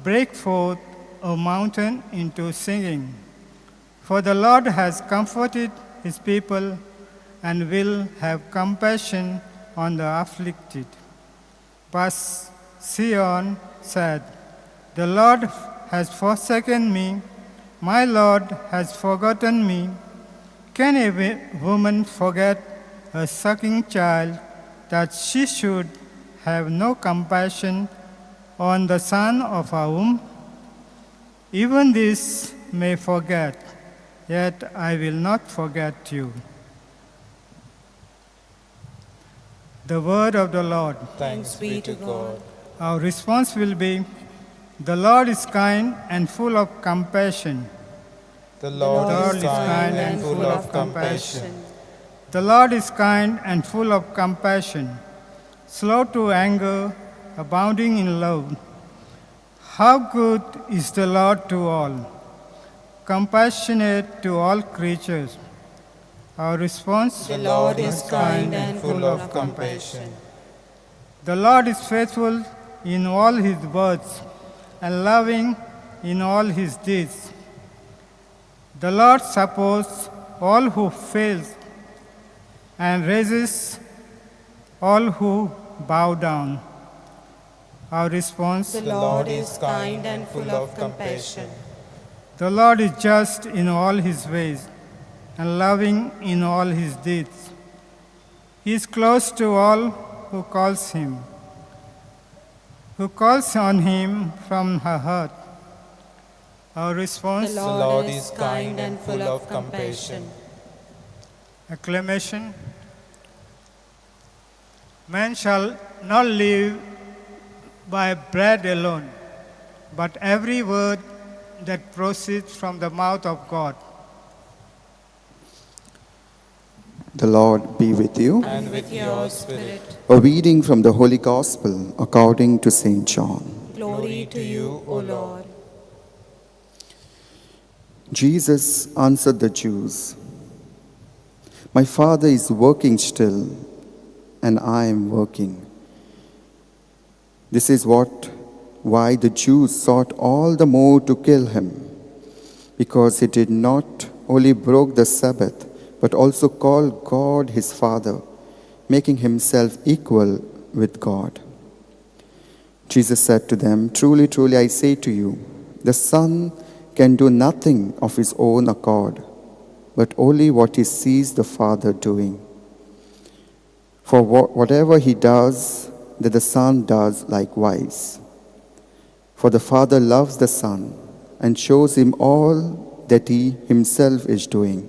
S6: break forth, O mountain, into singing. For the Lord has comforted his people and will have compassion on the afflicted. But Sion said, the Lord has forsaken me, my Lord has forgotten me. Can a woman forget a sucking child, that she should have no compassion on the son of her womb? Even this may forget, yet I will not forget you. The word of the Lord.
S1: Thanks be to God.
S6: Our response will be, the Lord is kind and full of compassion.
S7: The Lord is kind and full of compassion.
S6: The Lord is kind and full of compassion, slow to anger, abounding in love. How good is the Lord to all, compassionate to all creatures. Our response,
S1: The Lord is kind and full of compassion.
S6: the Lord is faithful in all his words and loving in all his deeds. The Lord supports all who fail and raises all who bow down. Our response,
S1: The Lord is kind and full of compassion.
S6: the Lord is just in all his ways and loving in all his deeds. He is close to all who calls on him from her heart. Our response,
S1: The Lord is kind and full of compassion.
S6: acclamation. Man shall not live by bread alone, but every word that proceeds from the mouth of God.
S5: The Lord be with you.
S1: And with your spirit.
S5: A reading from the Holy Gospel according to St. John.
S1: Glory to you, O Lord.
S5: Jesus answered the Jews, my Father is working still, and I am working. This is why the Jews sought all the more to kill him, because he did not only broke the Sabbath, but also called God his Father, making himself equal with God. Jesus said to them, truly, truly, I say to you, the Son can do nothing of his own accord, but only what he sees the Father doing. For whatever he does, that the Son does likewise. For the Father loves the Son and shows him all that he himself is doing.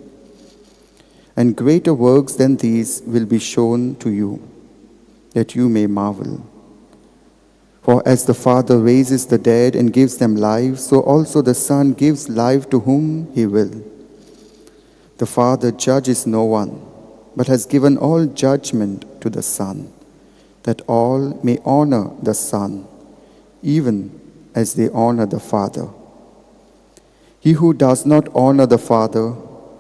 S5: And greater works than these will be shown to you, that you may marvel. For as the Father raises the dead and gives them life, so also the Son gives life to whom he will. The Father judges no one, but has given all judgment to the Son, that all may honor the Son, even as they honor the Father. He who does not honor the Father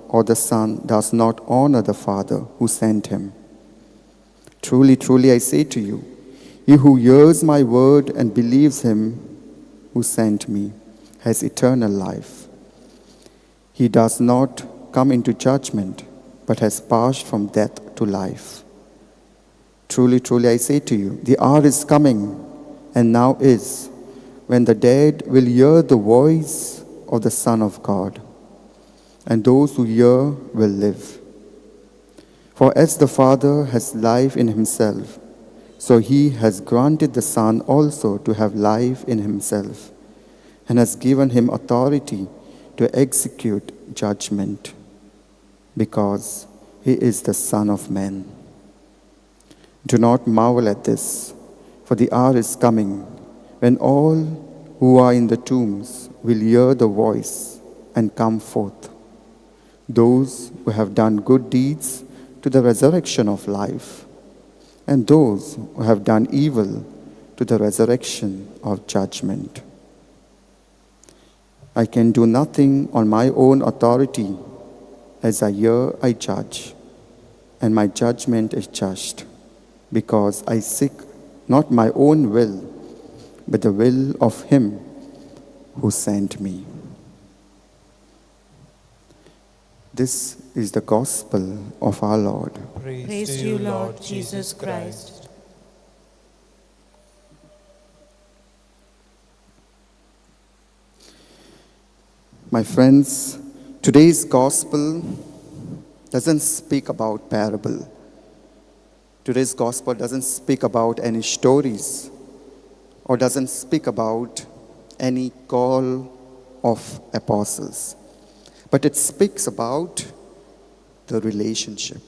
S5: or the Son does not honor the Father who sent him. Truly, truly, I say to you, he who hears my word and believes him who sent me has eternal life. He does not come into judgment, but has passed from death to life. Truly, truly, I say to you, the hour is coming, and now is, when the dead will hear the voice of the Son of God, and those who hear will live. For as the Father has life in himself, so he has granted the Son also to have life in himself, and has given him authority to execute judgment, because he is the Son of Man. Do not marvel at this, for the hour is coming when all who are in the tombs will hear the voice and come forth. Those who have done good deeds to the resurrection of life, and those who have done evil to the resurrection of judgment. I can do nothing on my own authority. As I hear, I judge, and my judgment is just, because I seek not my own will, but the will of him who sent me. This is the gospel of our Lord.
S7: Praise to you, Lord Jesus Christ.
S5: My friends, today's gospel doesn't speak about parable. Today's gospel doesn't speak about any stories or doesn't speak about any call of apostles. But it speaks about the relationship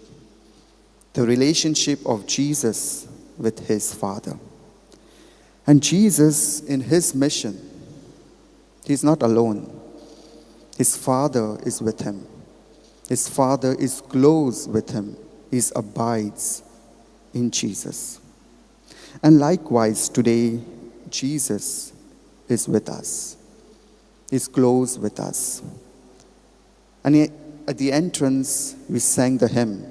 S5: of Jesus with his Father. And Jesus, in his mission, he's not alone. His Father is with him. His Father is close with him. He abides in Jesus. And likewise, today, Jesus is with us. He's close with us. And at the entrance, we sang the hymn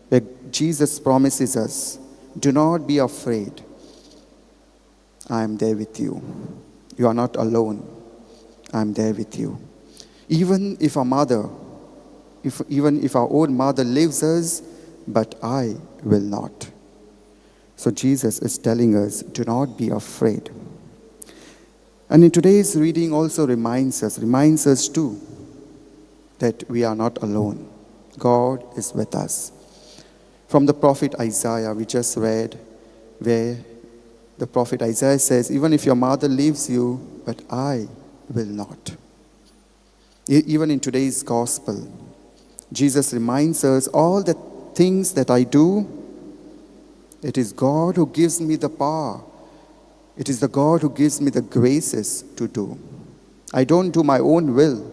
S5: where Jesus promises us, do not be afraid. I am there with you. You are not alone. I am there with you. Even if our own mother leaves us, but I will not. So Jesus is telling us, do not be afraid. And in today's reading also reminds us too, that we are not alone. God is with us. From the prophet Isaiah, we just read, where the prophet Isaiah says, even if your mother leaves you, but I will not. Even in today's gospel, Jesus reminds us, all the things that I do, it is God who gives me the power. It is the God who gives me the graces to do. I don't do my own will,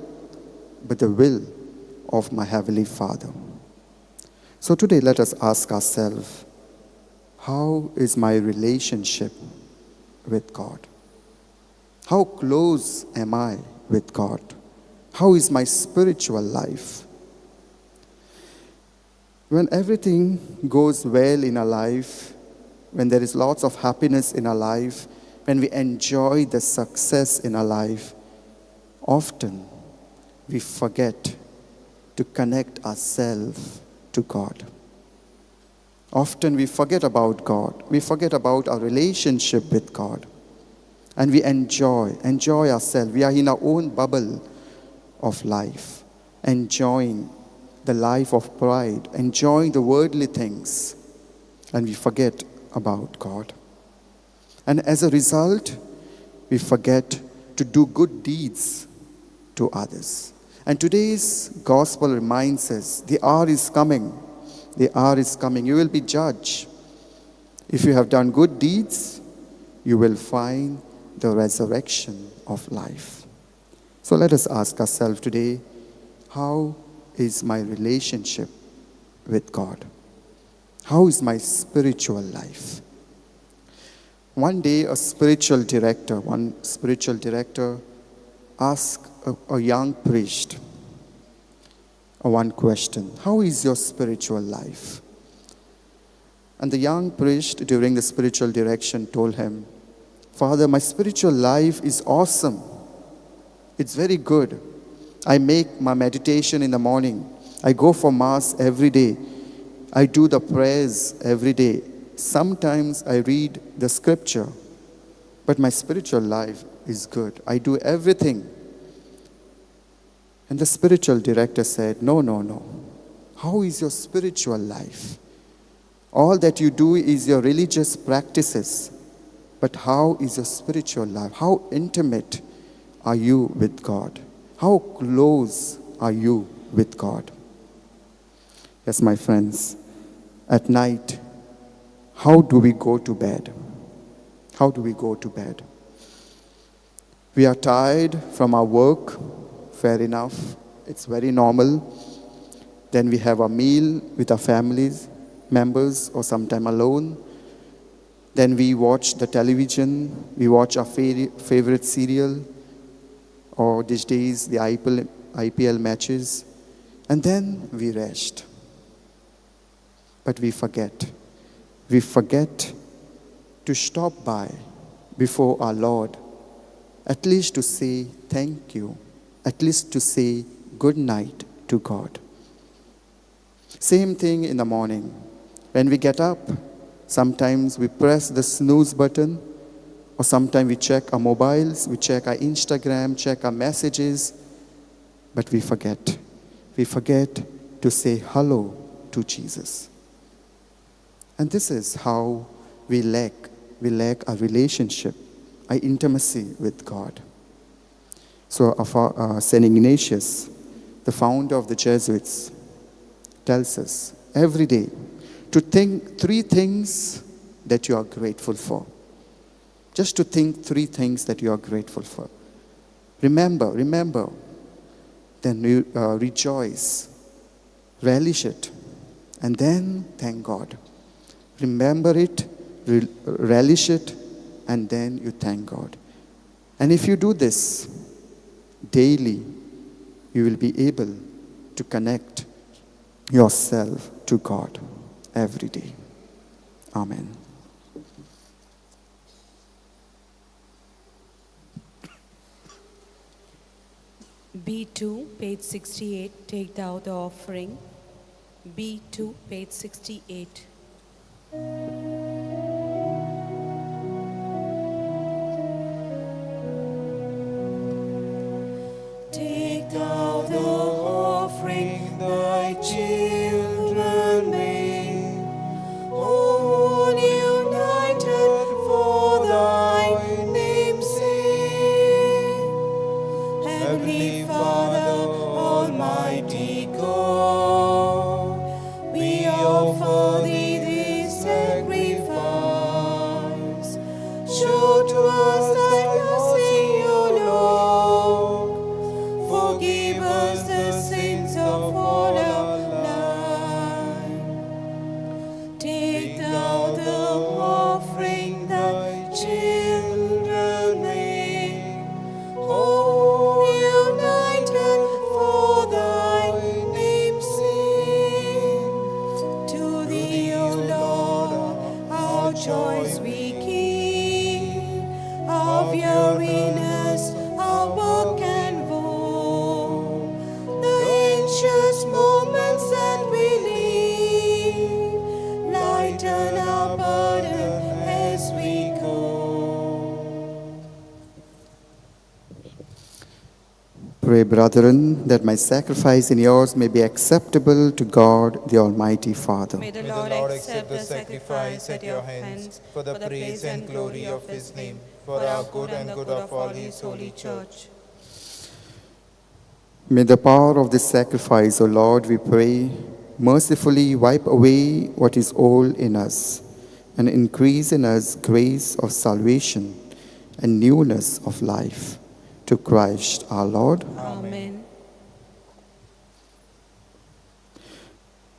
S5: but the will of my Heavenly Father. So today let us ask ourselves, how is my relationship with God? How close am I with God? How is my spiritual life? When everything goes well in our life, when there is lots of happiness in our life, when we enjoy the success in our life, often we forget to connect ourselves to God. Often we forget about God. We forget about our relationship with God. And we enjoy ourselves. We are in our own bubble of life, enjoying the life of pride, enjoying the worldly things, and we forget about God. And as a result, we forget to do good deeds to others. And today's gospel reminds us, the hour is coming. The hour is coming. You will be judged. If you have done good deeds, you will find the resurrection of life. So let us ask ourselves today, how is my relationship with God? How is my spiritual life? One day, one spiritual director asked a young priest one question: how is your spiritual life? And the young priest, during the spiritual direction, told him, Father, my spiritual life is awesome. It's very good. I make my meditation in the morning. I go for Mass every day. I do the prayers every day. Sometimes I read the scripture. But my spiritual life is good. I do everything. And the spiritual director said, no. How is your spiritual life? All that you do is your religious practices, but how is your spiritual life? How intimate are you with God? How close are you with God? Yes, my friends, at night, how do we go to bed? How do we go to bed? We are tired from our work, fair enough, it's very normal. Then we have a meal with our families, members, or sometime alone. Then we watch the television, we watch our favorite serial, or these days the IPL matches, and then we rest. But we forget. We forget to stop by before our Lord, at least to say thank you, at least to say good night to God. Same thing in the morning. When we get up, sometimes we press the snooze button, or sometimes we check our mobiles, we check our Instagram, check our messages, but we forget. We forget to say hello to Jesus. And this is how we lack a relationship, our intimacy with God. So St. Ignatius, the founder of the Jesuits, tells us every day to think 3 things that you are grateful for. Just to think 3 things that you are grateful for. Remember, then rejoice, relish it, and then thank God. Remember it, relish it, and then you thank God. And if you do this daily, you will be able to connect yourself to God every day. Amen.
S4: B2, page 68, take thou the offering. B2, page 68.
S3: Take thou the offering thy children make, all united for thy name's sake. Heavenly Father, Almighty God, we offer thee this sacrifice. Show to us thy mercy, O Lord. Forgive us the sins of all our life. Take thou the offering thy children make, all united for thy name's sake. To thee, O Lord, our joys we give, of your winners our work and woe. The anxious moments that we live, lighten our burden as we go.
S5: Pray, brethren, that my sacrifice and yours may be acceptable to God, the Almighty Father.
S4: May the
S7: May
S4: Lord
S7: the Lord
S4: accept the sacrifice at your hands
S7: for the praise and glory of his name, for our good and good of all his holy church.
S5: May the power of this sacrifice, O Lord, we pray, mercifully wipe away what is old in us and increase in us grace of salvation and newness of life. To Christ our Lord.
S4: Amen.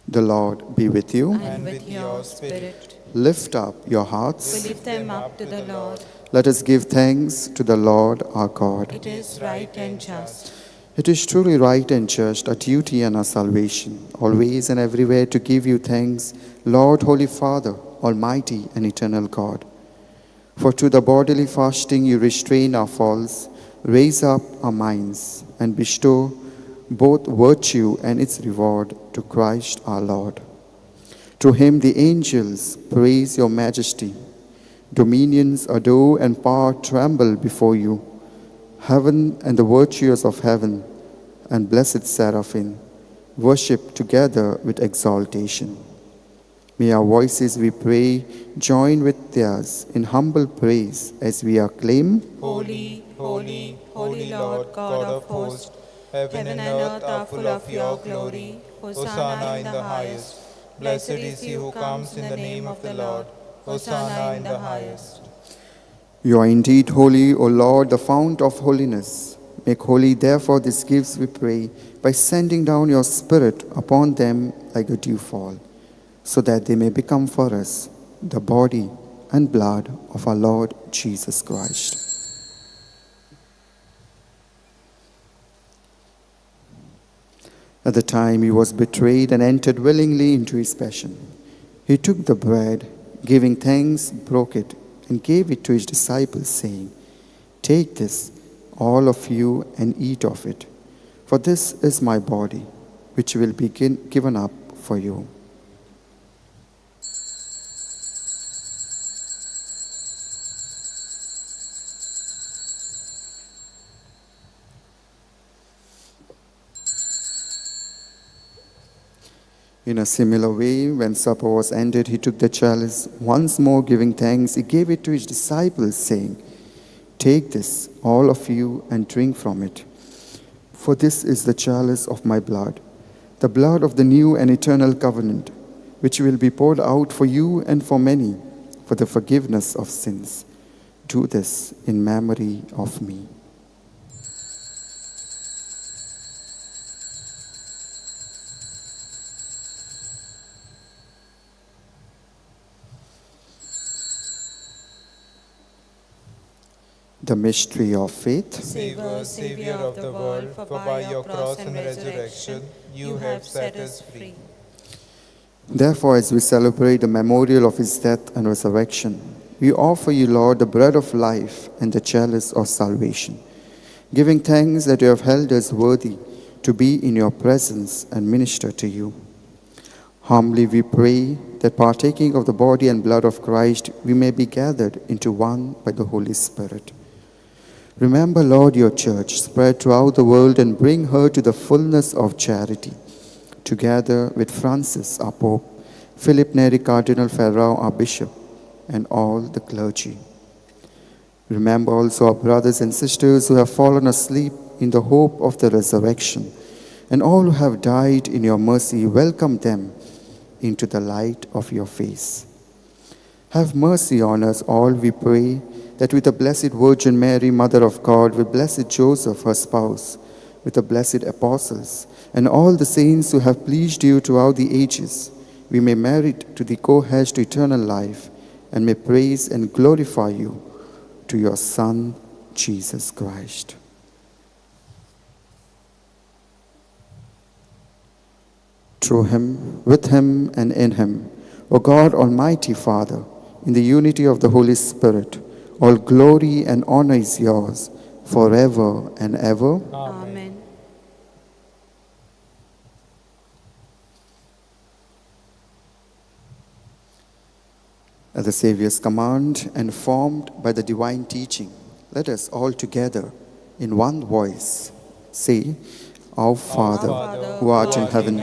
S5: The Lord be with you.
S4: And with your spirit.
S5: Lift up your
S4: We
S5: hearts.
S4: lift them up to the Lord.
S5: Let us give thanks to the Lord our God.
S4: It is right and just.
S5: It is truly right and just, our duty and our salvation, always and everywhere to give you thanks, Lord, Holy Father, Almighty and eternal God. For to the bodily fasting you restrain our faults, raise up our minds, and bestow both virtue and its reward to Christ our Lord. To him the angels praise your majesty. Dominions adore and power tremble before you. Heaven and the virtues of heaven and blessed seraphim worship together with exaltation. May our voices, we pray, join with theirs in humble praise as we acclaim,
S7: Holy, holy, holy Lord God of hosts, heaven and earth are full of your glory. Hosanna in the highest. Blessed is he who comes in the name of the Lord. Hosanna in the highest.
S5: You are indeed holy, O Lord, the fount of holiness. Make holy, therefore, these gifts, we pray, by sending down your Spirit upon them like a dewfall, so that they may become for us the body and blood of our Lord Jesus Christ. At the time he was betrayed and entered willingly into his passion, he took the bread, giving thanks, broke it, and gave it to his disciples, saying, "Take this, all of you, and eat of it, for this is my body, which will be given up for you." In a similar way, when supper was ended, he took the chalice. Once more giving thanks, he gave it to his disciples, saying, "Take this, all of you, and drink from it. For this is the chalice of my blood, the blood of the new and eternal covenant, which will be poured out for you and for many for the forgiveness of sins. Do this in memory of me." The mystery of faith.
S7: Save us, Savior of the world, for by your cross and resurrection you have set us free.
S5: Therefore, as we celebrate the memorial of his death and resurrection, we offer you, Lord, the bread of life and the chalice of salvation, giving thanks that you have held us worthy to be in your presence and minister to you. Humbly we pray that, partaking of the body and blood of Christ, we may be gathered into one by the Holy Spirit. Remember, Lord, your church spread throughout the world and bring her to the fullness of charity, together with Francis, our Pope, Philip Neri Cardinal Ferrao, our Bishop, and all the clergy. Remember also our brothers and sisters who have fallen asleep in the hope of the resurrection, and all who have died in your mercy. Welcome them into the light of your face. Have mercy on us all, we pray, that with the Blessed Virgin Mary, Mother of God, with Blessed Joseph, her spouse, with the blessed apostles, and all the saints who have pleased you throughout the ages, we may merit to the co-heirs to eternal life, and may praise and glorify you to your Son, Jesus Christ. Through him, with him, and in him, O God, Almighty Father, in the unity of the Holy Spirit, all glory and honor is yours forever and ever.
S4: Amen.
S5: At the Saviour's command and formed by the divine teaching, let us all together in one voice say, Our Father, who art in heaven,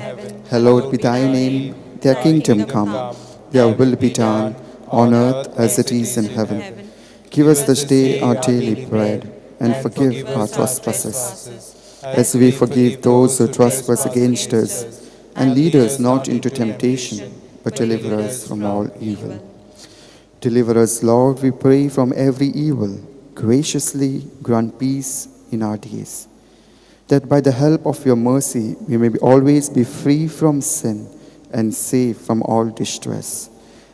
S5: hallowed be thy name. Thy kingdom come, thy will be done on earth as it is in heaven. Give us this day our daily bread, and forgive our trespasses, as we forgive those who trespass against us. And lead us not into temptation, but deliver us from all evil. Deliver us, Lord, we pray, from every evil. Graciously grant peace in our days, that by the help of your mercy we may always be free from sin and safe from all distress,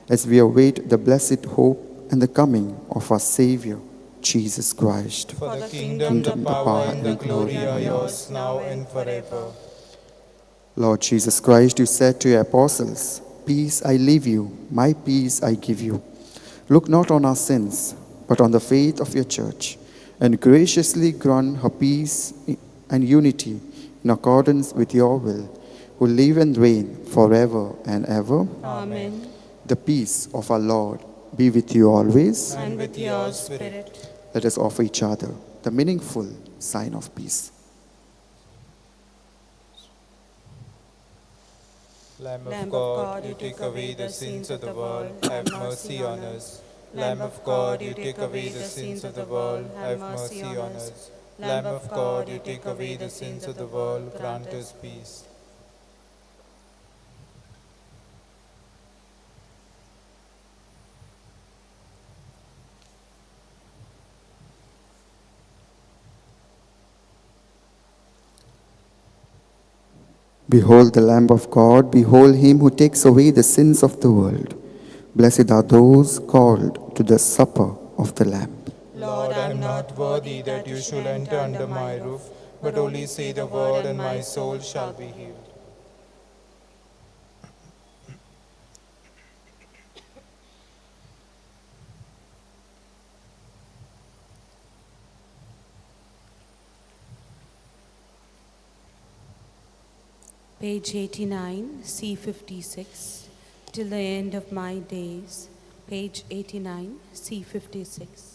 S5: as we await the blessed hope and the coming of our Savior, Jesus Christ.
S7: For the kingdom, the power, and the glory are yours, now and forever.
S5: Lord Jesus Christ, you said to your apostles, Peace I leave you, my peace I give you. Look not on our sins, but on the faith of your church, and graciously grant her peace and unity in accordance with your will, who live and reign forever and ever.
S4: Amen.
S5: The peace of our Lord be with you always.
S4: And with your spirit.
S5: Let us offer each other the meaningful sign of peace.
S7: Lamb of God, you take away the sins of the world, have mercy on us. Lamb of God, you take away the sins of the world, have mercy on us. Lamb of God, you take away the sins of the world, grant us peace.
S5: Behold the Lamb of God, behold him who takes away the sins of the world. Blessed are those called to the supper of the Lamb.
S7: Lord, I am not worthy that you should enter under my roof, but only say the word and my soul shall be healed.
S4: Page 89, C56, till the end of my days. Page 89, C56.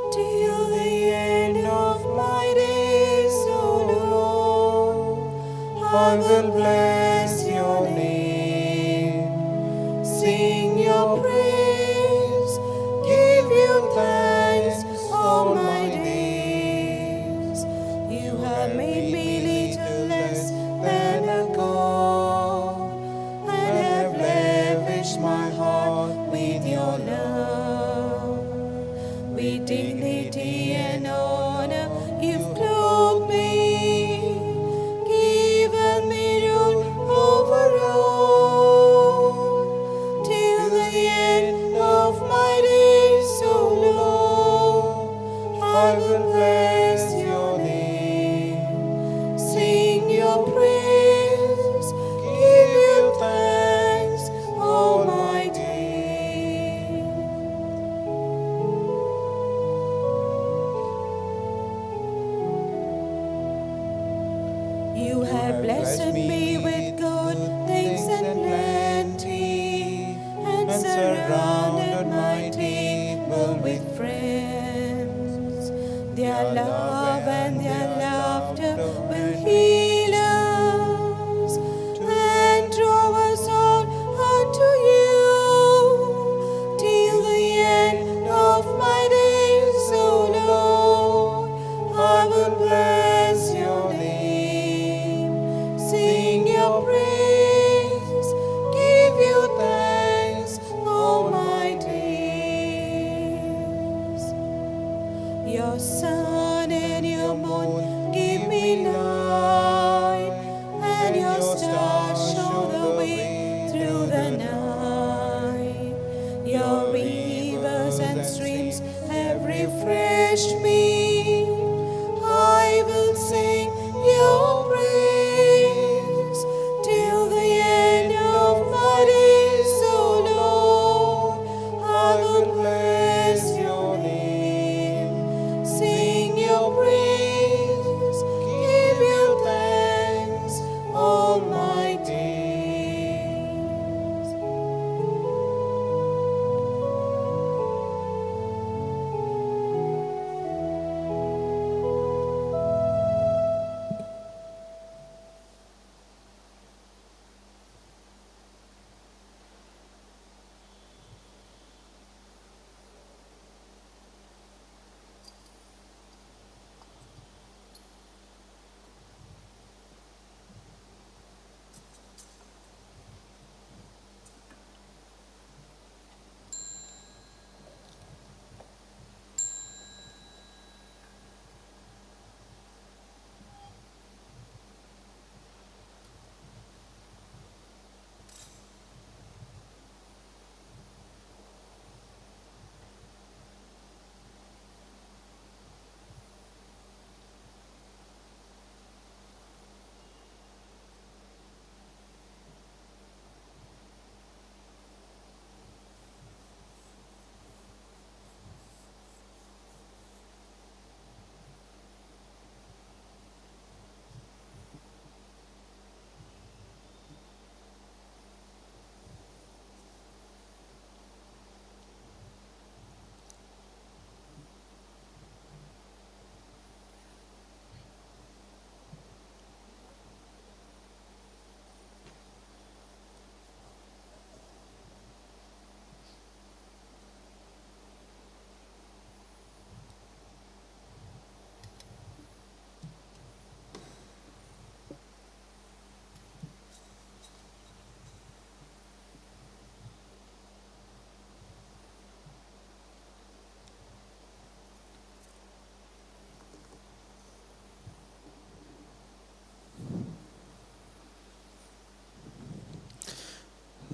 S3: Till the end of my days, O Lord, I will bless your name, sing your praise, give you thanks all my days. You have made me little less than a god, and have lavished my heart with your love. With dignity and honor, you've clothed me, given me rule over all. Till the end of my days, O Lord, I will bless your name, sing your praise, give you thanks all my days. You have blessed me with good things and plenty, and surrounded my table with friends. Their love and their laughter will heal us, and draw us all unto you. Till the end of my days, O Lord, I will bless your name, sing your praise, give you thanks all my days. Your Son is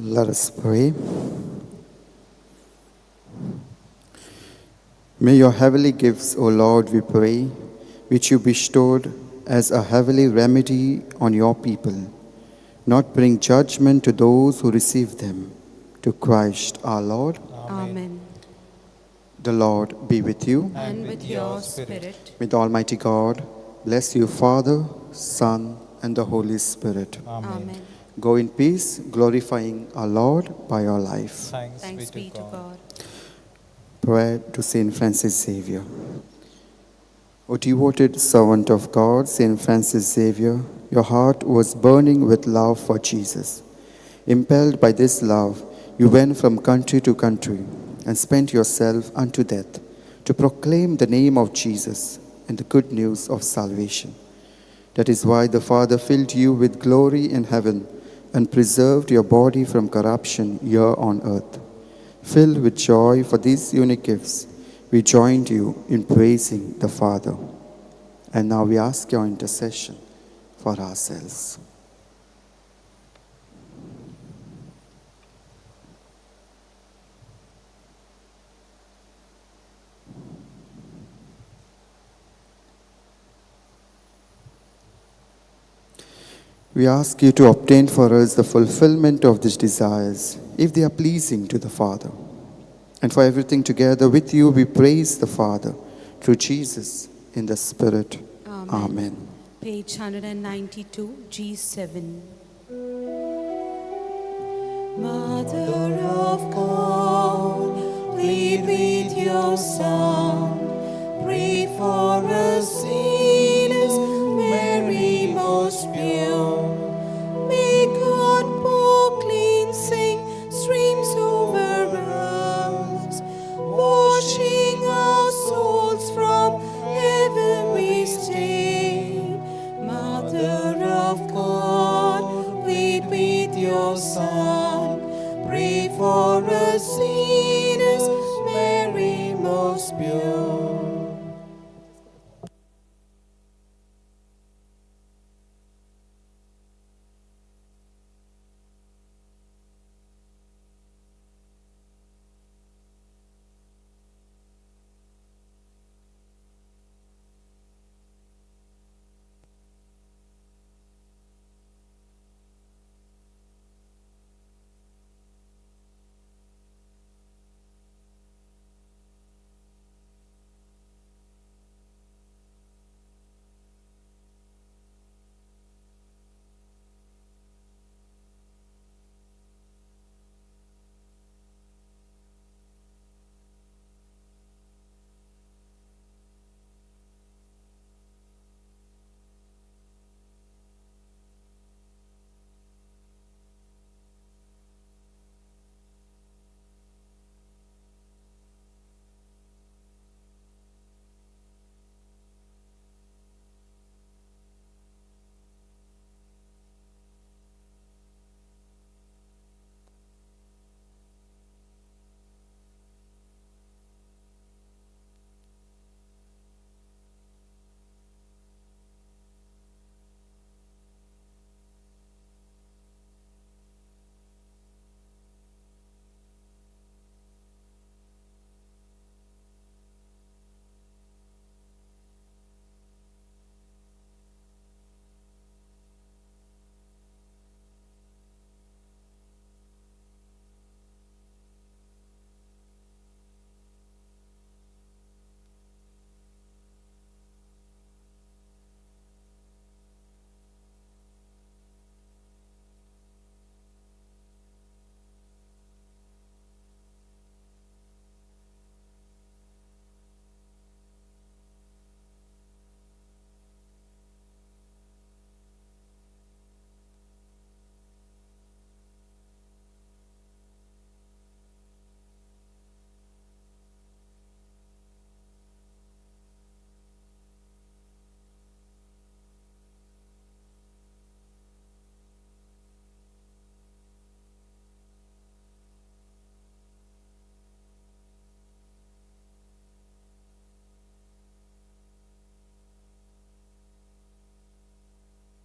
S5: Let us pray. May your heavenly gifts, O Lord, we pray, which you bestowed as a heavenly remedy on your people, not bring judgment to those who receive them. To Christ our Lord.
S4: Amen.
S5: The Lord be with you.
S4: And with your spirit.
S5: May the Almighty God bless you, Father, Son, and the Holy Spirit.
S4: Amen.
S5: Go in peace, glorifying our Lord by your life.
S4: Thanks be to God.
S5: Prayer to Saint Francis Xavier. O devoted servant of God, Saint Francis Xavier, your heart was burning with love for Jesus. Impelled by this love, you went from country to country and spent yourself unto death to proclaim the name of Jesus and the good news of salvation. That is why the Father filled you with glory in heaven and preserved your body from corruption here on earth. Filled with joy for these unique gifts, we joined you in praising the Father. And now we ask your intercession for ourselves. We ask you to obtain for us the fulfillment of these desires, if they are pleasing to the Father. And for everything together with you, we praise the Father, through Jesus, in the Spirit. Amen.
S4: Page 192, G7.
S3: Mother of God, plead with your Son, pray for us sinners.